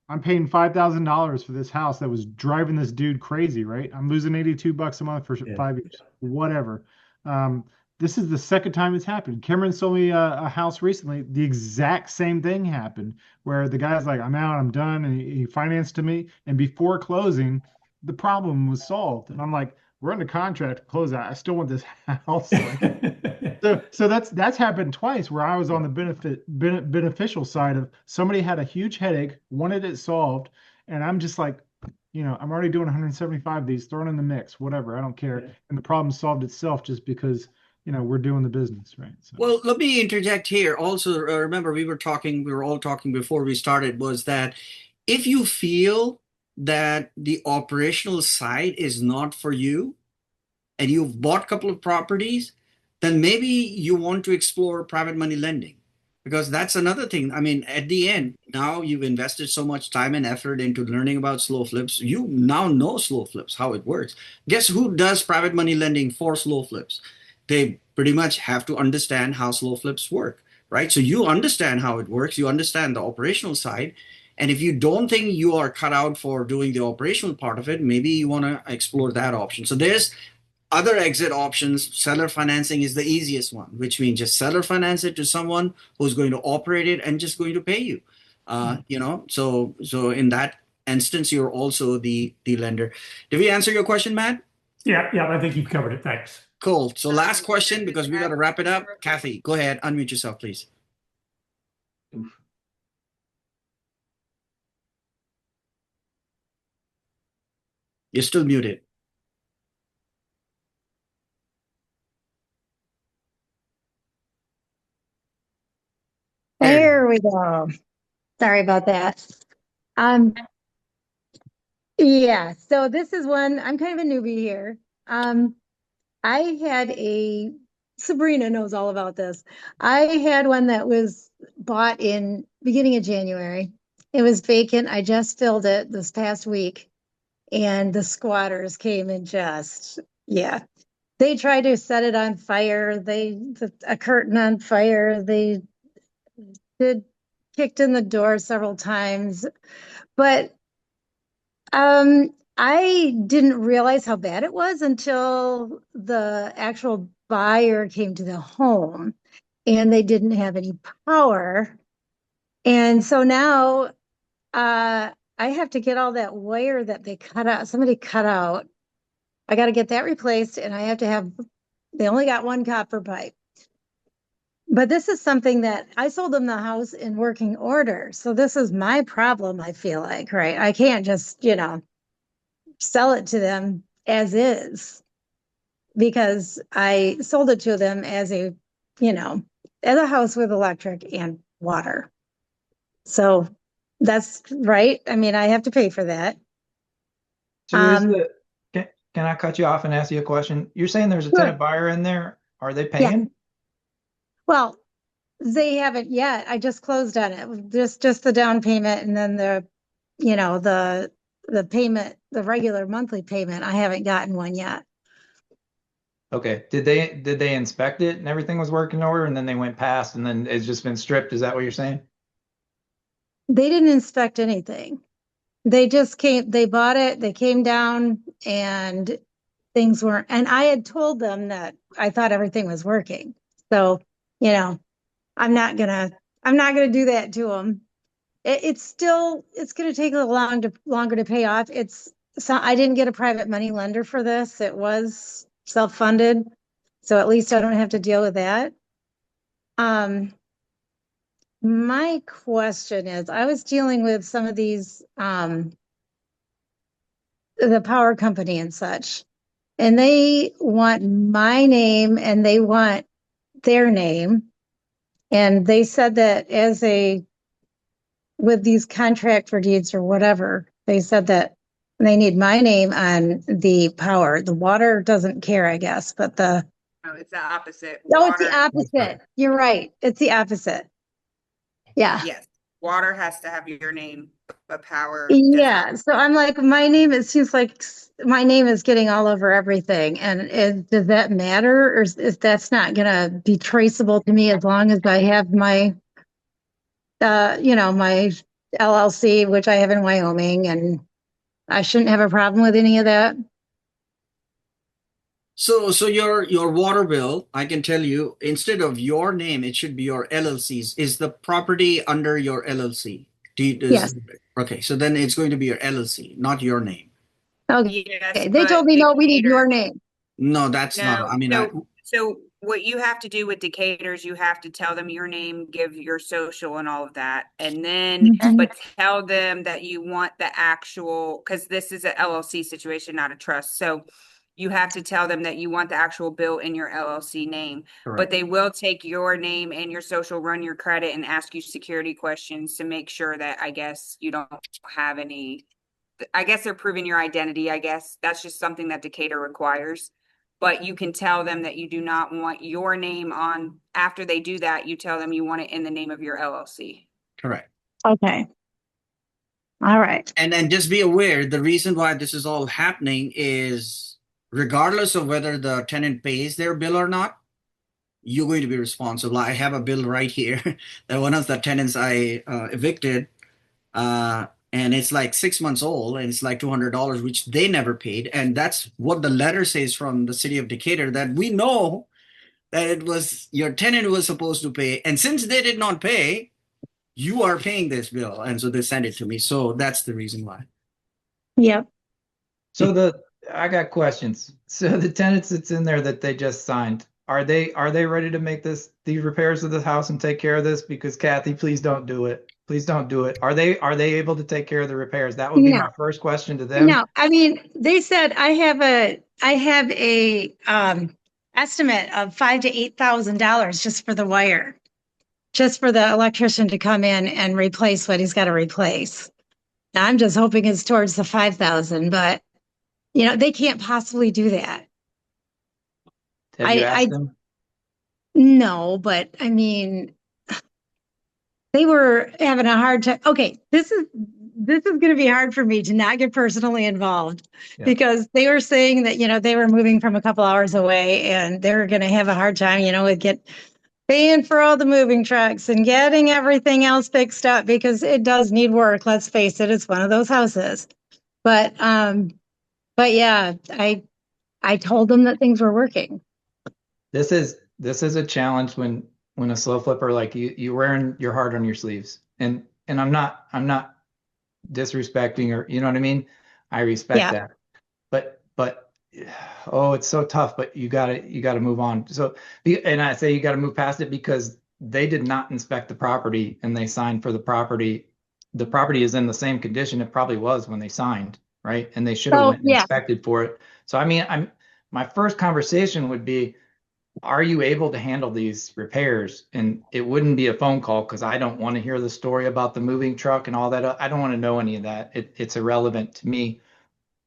I'm paying $5,000 for this house that was driving this dude crazy, right? I'm losing 82 bucks a month for Yeah. 5 years, whatever. This is the second time it's happened. Cameron sold me a house recently. The exact same thing happened where the guy's like, I'm out, I'm done. And he financed to me. And before closing, the problem was solved. And I'm like, we're under contract to close out. I still want this house. So that's happened twice where I was on the beneficial side of somebody had a huge headache, wanted it solved, and I'm just like, I'm already doing 175 of these, thrown in the mix, whatever, I don't care. Yeah. And the problem solved itself just because, we're doing the business, right? So. Well, let me interject here. Also, remember we were all talking before we started, was that if you feel that the operational side is not for you and you've bought a couple of properties, then maybe you want to explore private money lending, because that's another thing. I mean, at the end, now you've invested so much time and effort into learning about slow flips. You now know slow flips, how it works. Guess who does private money lending for slow flips? They pretty much have to understand how slow flips work, right? So you understand how it works, you understand the operational side. And if you don't think you are cut out for doing the operational part of it, maybe you want to explore that option. So there's other exit options. Seller financing is the easiest one, which means just seller finance it to someone who's going to operate it and just going to pay you. So in that instance, you're also the lender. Did we answer your question, Matt? Yeah, I think you've covered it. Thanks. Cool. So last question, because we got to wrap it up. Kathy, go ahead. Unmute yourself, please. You're still muted. There we go. Sorry about that. Yeah, so this is one, I'm kind of a newbie here. I had Sabrina knows all about this. I had one that was bought in beginning of January. It was vacant. I just filled it this past week, and the squatters came and they tried to set it on fire. They a curtain on fire. They kicked in the door several times, but I didn't realize how bad it was until the actual buyer came to the home and they didn't have any power. And so now I have to get all that wire that somebody cut out. I got to get that replaced, and they only got one copper pipe. But this is something that I sold them the house in working order. So this is my problem, I feel like, right? I can't just, sell it to them as is, because I sold it to them as a house with electric and water. So that's right. I mean, I have to pay for that. So can I cut you off and ask you a question? You're saying there's a Sure. tenant buyer in there. Are they Yeah. paying? Well, they haven't yet. I just closed on it. Just the down payment and then the payment, the regular monthly payment. I haven't gotten one yet. Okay. Did they inspect it and everything was working in order and then they went past and then it's just been stripped? Is that what you're saying? They didn't inspect anything. They just came, they bought it, they came down and things weren't, and I had told them that I thought everything was working. So, I'm not gonna do that to them. It's gonna take a little longer to pay off. I didn't get a private money lender for this. It was self-funded. So at least I don't have to deal with that. My question is, I was dealing with some of these, the power company and such, and they want my name and they want their name. And they said that with these contract for deeds or whatever, they said that they need my name on the power. The water doesn't care, I guess, but No, it's the opposite. no, it's the Water, opposite. You're right. It's the opposite. Yeah. yes, water has to have your name, but power does Yeah. not. So I'm like, it seems like my name is getting all over everything. And does that matter? Or is that's not going to be traceable to me as long as I have my, my LLC, which I have in Wyoming, and I shouldn't have a problem with any of that? So your water bill, I can tell you, instead of your name, it should be your LLC's. Is the property under your LLC? Yes. Okay, so then it's going to be your LLC, not your name. Okay. Yes, They but told me, no, we need Decatur- your name. No, that's not. No, I mean, so what you have to do with Decatur's, you have to tell them your name, give your social and all of that. And then, Mhm. but tell them that you want the actual, because this is a LLC situation, not a trust. So you have to tell them that you want the actual bill in your LLC name. But correct. they will take your name and your social, run your credit, and ask you security questions to make sure that, I guess, you don't have any. I guess they're proving your identity. I guess that's just something that Decatur requires. But you can tell them that you do not want your name on, after they do that, you tell them you want it in the name of your LLC. Correct. Okay. All right. And then just be aware, the reason why this is all happening is regardless of whether the tenant pays their bill or not, you're going to be responsible. I have a bill right here that one of the tenants I evicted, and it's like 6 months old, and it's like $200, which they never paid. And that's what the letter says from the city of Decatur, that we know that it was your tenant who was supposed to pay. And since they did not pay, you are paying this bill. And so they sent it to me. So that's the reason why. Yep. So I got questions. So the tenants that's in there that they just signed, are they ready to make these repairs to the house and take care of this? Because Kathy, please don't do it. Please don't do it. Are they able to take care of the repairs? That would be No. my first question to them. No, I mean, they said I have a estimate of $5,000 to $8,000 just for the wire, just for the electrician to come in and replace what he's got to replace. Now, I'm just hoping it's towards the 5,000, but they can't possibly do that. Have you I asked them? No, but I mean, they were having a hard time. Okay, this is going to be hard for me to not get personally involved. Yeah. Because they were saying that, they were moving from a couple hours away and they were going to have a hard time, with paying for all the moving trucks and getting everything else fixed up because it does need work. Let's face it, it's one of those houses. But yeah, I told them that things were working. This is a challenge when a slow flipper like you're wearing your heart on your sleeves. And I'm not disrespecting, or you know what I mean? I respect that. But oh, it's so tough, but you gotta move on. So, and I say you gotta move past it because they did not inspect the property and they signed for the property. The property is in the same condition it probably was when they signed, right? And they should have went and inspected for it. So I mean, my first conversation would be, are you able to handle these repairs? And it wouldn't be a phone call because I don't want to hear the story about the moving truck and all that. I don't want to know any of that. It's irrelevant to me.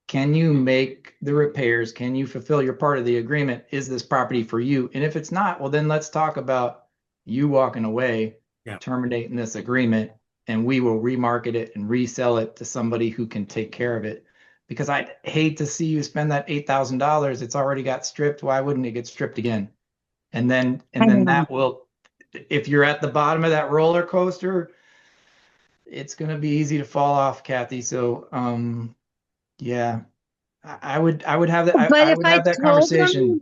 can you make the repairs? Can you fulfill your part of the agreement? Is this property for you? And if it's not, well, then let's talk about you walking away, Yeah. terminating this agreement, and we will remarket it and resell it to somebody who can take care of it. Because I'd hate to see you spend that $8,000. It's already got stripped. Why wouldn't it get stripped again? And then I know. that will, if you're at the bottom of that roller coaster, it's going to be easy to fall off, Kathy. So, yeah, I would have that. But I if would I have that told conversation. them,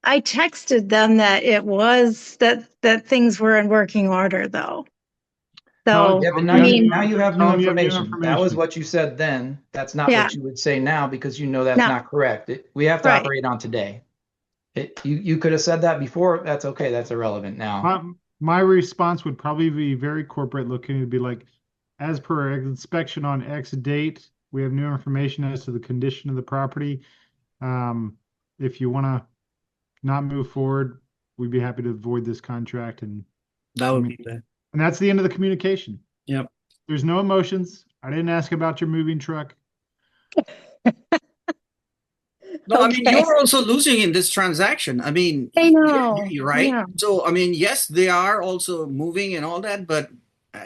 I texted them that it was that things were in working order though. So, Yeah, but Tell them now you have new tell them you have new information. That was information. what you said then. That's not yeah, what you would say now because you know that's no, not correct. We have to right. operate on today. You could have said that before. That's okay. That's irrelevant now. My response would probably be very corporate looking. It'd be like, as per inspection on X date, we have new information as to the condition of the property. If you want to not move forward, we'd be happy to void this contract. And That would be the that's the end of the communication. Yep. There's no emotions. I didn't ask about your moving truck. No, I mean, Okay. you're also losing in this transaction. I mean, I know. you're right. Yeah. So, I mean, yes, they are also moving and all that, but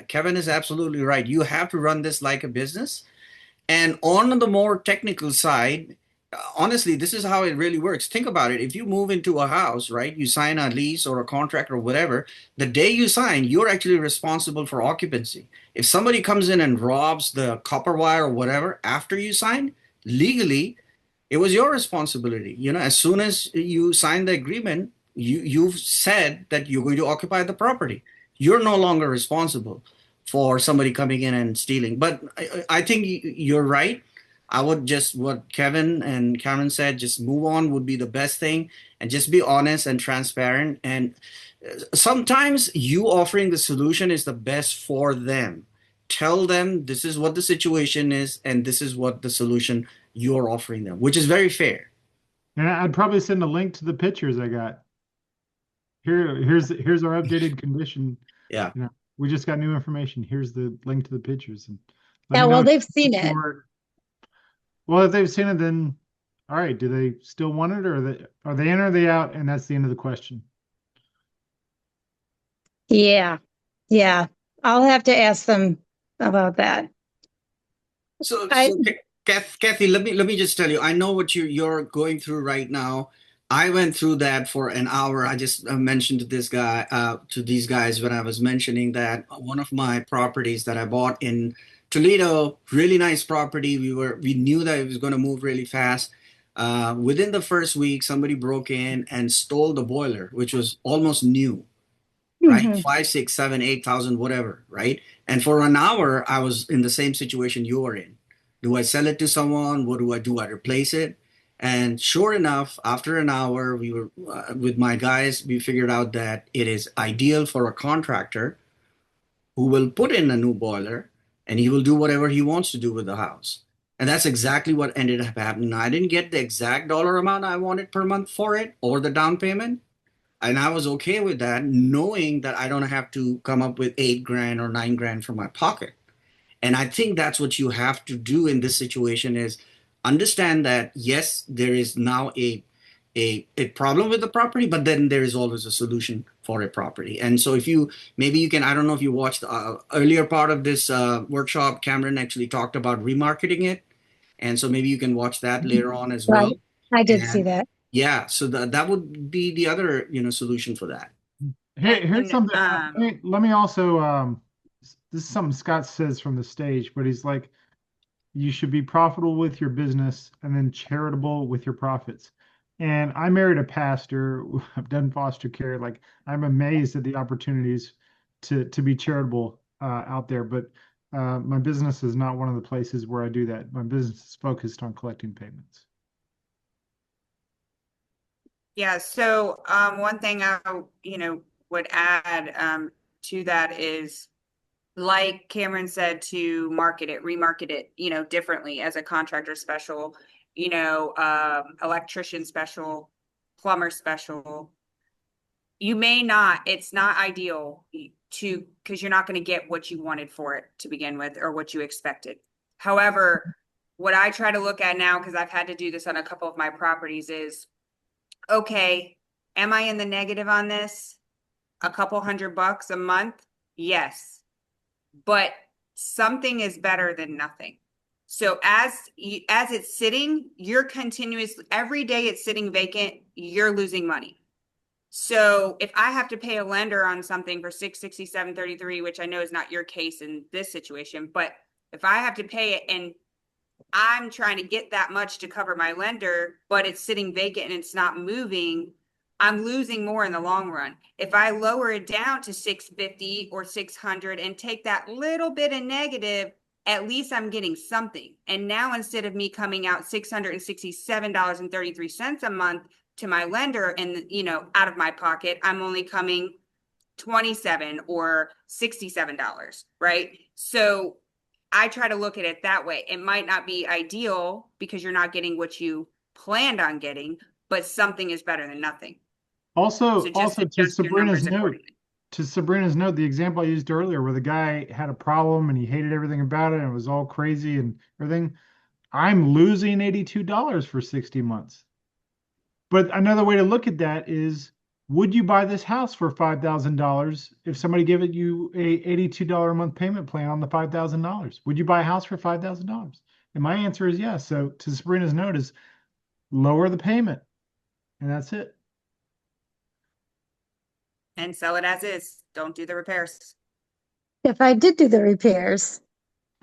Kevin is absolutely right. You have to run this like a business. And on the more technical side, honestly, this is how it really works. Think about it. If you move into a house, right, you sign a lease or a contract or whatever, the day you sign, you're actually responsible for occupancy. If somebody comes in and robs the copper wire or whatever after you sign, legally, it was your responsibility. You know, as soon as you sign the agreement, you've said that you're going to occupy the property. You're no longer responsible for somebody coming in and stealing. But I think you're right. I would just, what Kevin and Cameron said, just move on would be the best thing, and just be honest and transparent. And sometimes you offering the solution is the best for them. Tell them this is what the situation is and this is what the solution you're offering them, which is very fair. And I'd probably send a link to the pictures I got. Here's our updated condition. Yeah. You know, we just got new information. Here's the link to the pictures. And Yeah, well, they've seen it. Well, if they've seen it, then all right. Do they still want it, or are they in or are they out? And that's the end of the question. Yeah. Yeah. I'll have to ask them about that. So, I- Kathy, let me just tell you. I know what you're going through right now. I went through that for an hour. I just mentioned to these guys when I was mentioning that one of my properties that I bought in Toledo, really nice property. We knew that it was going to move really fast. Within the first week, somebody broke in and stole the boiler, which was almost new, right? Mhm. 5, 6, 7, 8,000, whatever, right? And for an hour, I was in the same situation you were in. Do I sell it to someone? What do I do? I replace it. And sure enough, after an hour, we were with my guys, we figured out that it is ideal for a contractor who will put in a new boiler and he will do whatever he wants to do with the house. And that's exactly what ended up happening. I didn't get the exact dollar amount I wanted per month for it or the down payment. And I was okay with that, knowing that I don't have to come up with $8,000 or $9,000 from my pocket. And I think that's what you have to do in this situation is understand that, yes, there is now a problem with the property, but then there is always a solution for a property. And so maybe you can, I don't know if you watched the earlier part of this workshop, Cameron actually talked about remarketing it. And so maybe you can watch that later on as well. I did see that. Yeah, so that would be the other, solution for that. Here's something. And, Let me also. This is something Scott says from the stage, but he's like, you should be profitable with your business and then charitable with your profits. And I married a pastor. I've done foster care. Like, I'm amazed at the opportunities to be charitable out there. But my business is not one of the places where I do that. My business is focused on collecting payments. Yeah, so one thing I would add to that is, like Cameron said, to remarket it, differently as a contractor special, electrician special, plumber special. You may not, it's not ideal because you're not going to get what you wanted for it to begin with or what you expected. However, what I try to look at now, because I've had to do this on a couple of my properties, is, okay, am I in the negative on this? A couple $100 a month? Yes. But something is better than nothing. So as it's sitting, you're continuously, every day it's sitting vacant, you're losing money. So if I have to pay a lender on something for $667.33, which I know is not your case in this situation, but if I have to pay it and I'm trying to get that much to cover my lender, but it's sitting vacant and it's not moving, I'm losing more in the long run. If I lower it down to 650 or 600 and take that little bit of negative, at least I'm getting something. And now instead of me coming out $667.33 a month to my lender and, you know, out of my pocket, I'm only coming $27 or $67, right? So I try to look at it that way. It might not be ideal because you're not getting what you planned on getting, but something is better than nothing. Also, So just also to adjust your numbers Sabrina's note, accordingly. the example I used earlier where the guy had a problem and he hated everything about it and it was all crazy and everything, I'm losing $82 for 60 months. But another way to look at that is, would you buy this house for $5,000 if somebody gave it you a $82 a month payment plan on the $5,000? Would you buy a house for $5,000? And my answer is yes. So to Sabrina's note is lower the payment, and that's it. And sell it as is. Don't do the repairs. If I did do the repairs,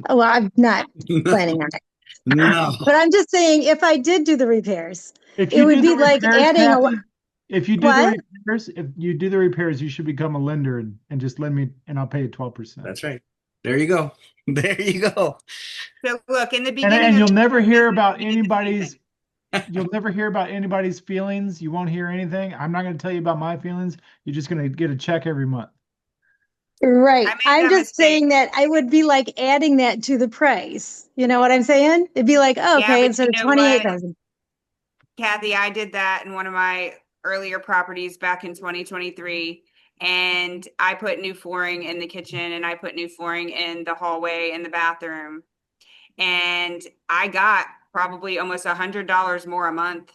well, I'm not planning on it. No. But I'm just saying, if I did do the repairs, If it you would do be the like repairs, adding a. Kathy, if you do What? the repairs, you should become a lender and just lend me, and I'll pay you 12%. That's right. There you go. There you go. So look, in the And beginning you'll of never hear about we did the same anybody's thing. you'll never hear about anybody's feelings. You won't hear anything. I'm not going to tell you about my feelings. You're just going to get a check every month. Right. I made I'm that just saying mistake. that I would be like adding that to the price. You know what I'm saying? It'd be like, oh, Yeah, okay, but instead you of know what, 28,000. Kathy, I did that in one of my earlier properties back in 2023. And I put new flooring in the kitchen and I put new flooring in the hallway and the bathroom. And I got probably almost $100 more a month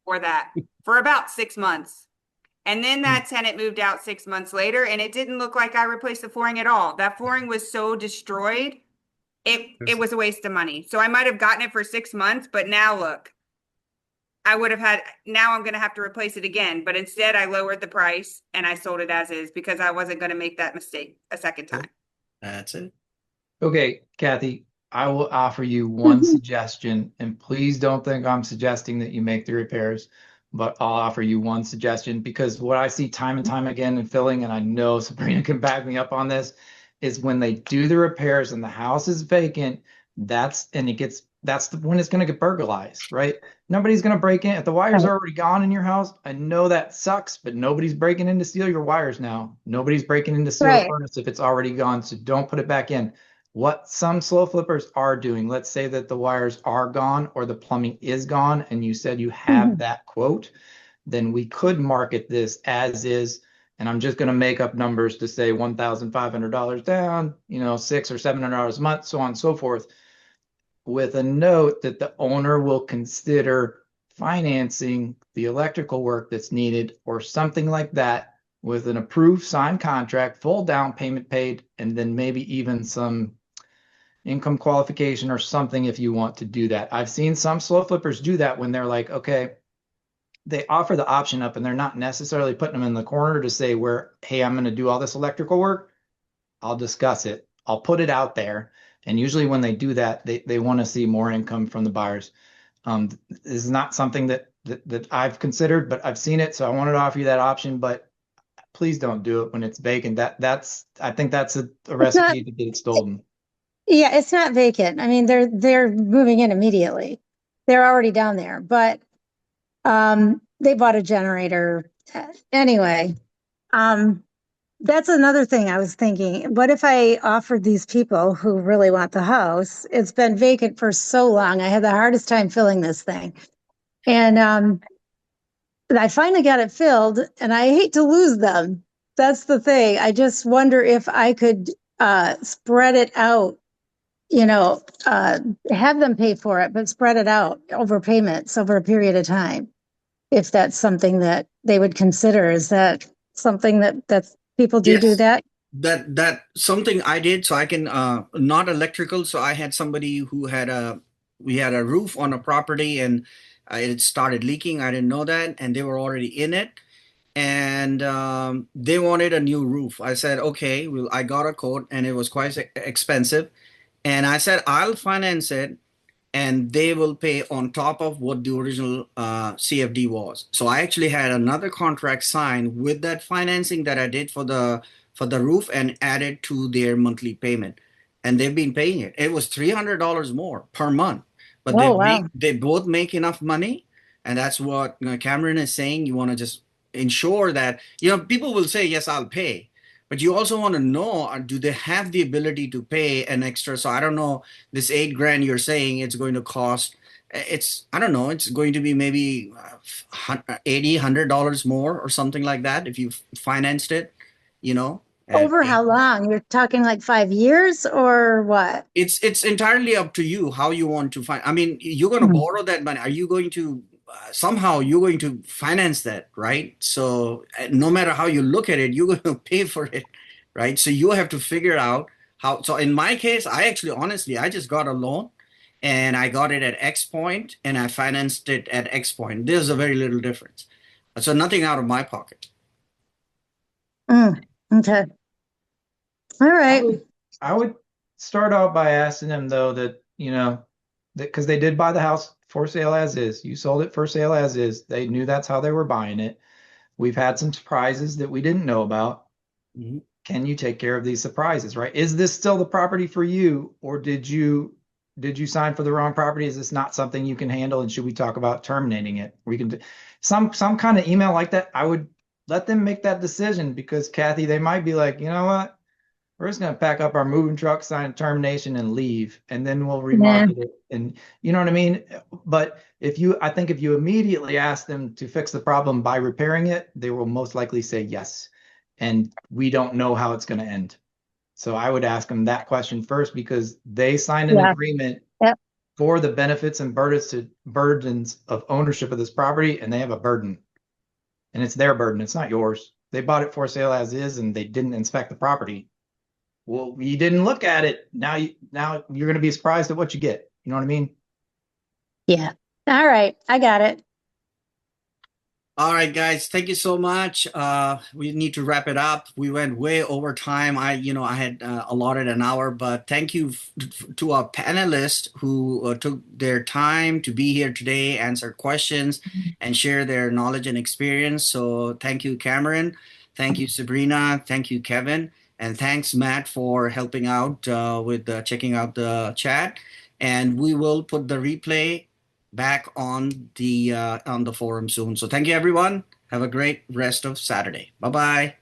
for that for about 6 months. And then that tenant moved out 6 months later, and it didn't look like I replaced the flooring at all. That flooring was so destroyed, it was a waste of money. So I might have gotten it for 6 months, but now look, I would have had, now I'm going to have to replace it again. But instead, I lowered the price and I sold it as is because I wasn't going to make that mistake a second time. That's it. Okay, Kathy, I will offer you one suggestion, and please don't think I'm suggesting that you make the repairs, but I'll offer you one suggestion because what I see time and time again in filling, and I know Sabrina can back me up on this, is when they do the repairs and the house is vacant, that's when it's going to get burglarized, right? Nobody's going to break in. If the wires are already gone in your house, I know that sucks, but nobody's breaking in to steal your wires now. Nobody's breaking in to steal the furnace if it's already gone, so don't put it back in. What some slow flippers are doing, let's say that the wires are gone or the plumbing is gone, and you said you have that quote, then we could market this as is. And I'm just going to make up numbers to say $1,500 down, $600 or $700 a month, so on and so forth, with a note that the owner will consider financing the electrical work that's needed or something like that with an approved signed contract, full down payment paid, and then maybe even some income qualification or something if you want to do that. I've seen some slow flippers do that when they're like, okay, they offer the option up and they're not necessarily putting them in the corner to say hey, I'm going to do all this electrical work. I'll discuss it. I'll put it out there. And usually when they do that, they want to see more income from the buyers. This is not something that I've considered, but I've seen it. So I wanted to offer you that option, but please don't do it when it's vacant. I think that's a recipe to get it stolen. Yeah, it's not vacant. I mean, they're moving in immediately. They're already down there, but they bought a generator. Anyway, that's another thing I was thinking. What if I offered these people who really want the house? It's been vacant for so long. I had the hardest time filling this thing. And I finally got it filled, and I hate to lose them. That's the thing. I just wonder if I could spread it out have them pay for it, but spread it out over payments over a period of time. If that's something that they would consider, is that something that people do Yes. that? That something I did, so I can not electrical. So I had somebody who had we had a roof on a property, and it started leaking. I didn't know that, and they were already in it, and they wanted a new roof. I said, okay, well, I got a quote, and it was quite expensive, and I said I'll finance it, and they will pay on top of what the original CFD was. So I actually had another contract signed with that financing that I did for the roof and added to their monthly payment, and they've been paying it. It was $300 more per month, but Oh, wow. they both make enough money, and that's what Cameron is saying. You want to just ensure that people will say yes, I'll pay, but you also want to know, do they have the ability to pay an extra? So I don't know, this $8,000 you're saying it's going to cost, I don't know, it's going to be maybe $80-$100 more or something like that if you financed it, Over how long? You're talking like 5 years or what? it's entirely up to you how you want to find. I mean, you're going to borrow that money. Are you going to somehow you're going to finance that, right? So no matter how you look at it, you're going to pay for it, right? So you have to figure out how. So in my case, I actually honestly I just got a loan, and I got it at X point, and I financed it at X point. There's a very little difference. So nothing out of my pocket. Okay. All right. I would start out by asking them though that because they did buy the house for sale as is. You sold it for sale as is. They knew that's how they were buying it. We've had some surprises that we didn't know about. Mhm. Can you take care of these surprises, right? Is this still the property for you, or did you sign for the wrong property? Is this not something you can handle, and should we talk about terminating it? We can do some kind of email like that. I would let them make that decision, because Kathy, they might be like, you know what? We're just going to pack up our moving truck, sign a termination, and leave, and then we'll remarket it. And you know what I mean? But I think if you immediately ask them to fix the problem by repairing it, they will most likely say yes. And we don't know how it's going to end. So I would ask them that question first, because they signed an agreement for the benefits and burdens of ownership of this property, and they have a burden. And it's their burden. It's not yours. They bought it for sale as is, and they didn't inspect the property. Well, you didn't look at it. Now you're going to be surprised at what you get. You know what I mean? Yeah. All right. I got it. All right, guys, thank you so much. We need to wrap it up. We went way over time. I had allotted an hour, but thank you to our panelists who took their time to be here today, answer questions, and share their knowledge and experience. So thank you, Cameron. Thank you, Sabrina. Thank you, Kevin. And thanks, Matt, for helping out with checking out the chat. And we will put the replay back on the forum soon. So thank you, everyone. Have a great rest of Saturday. Bye-bye.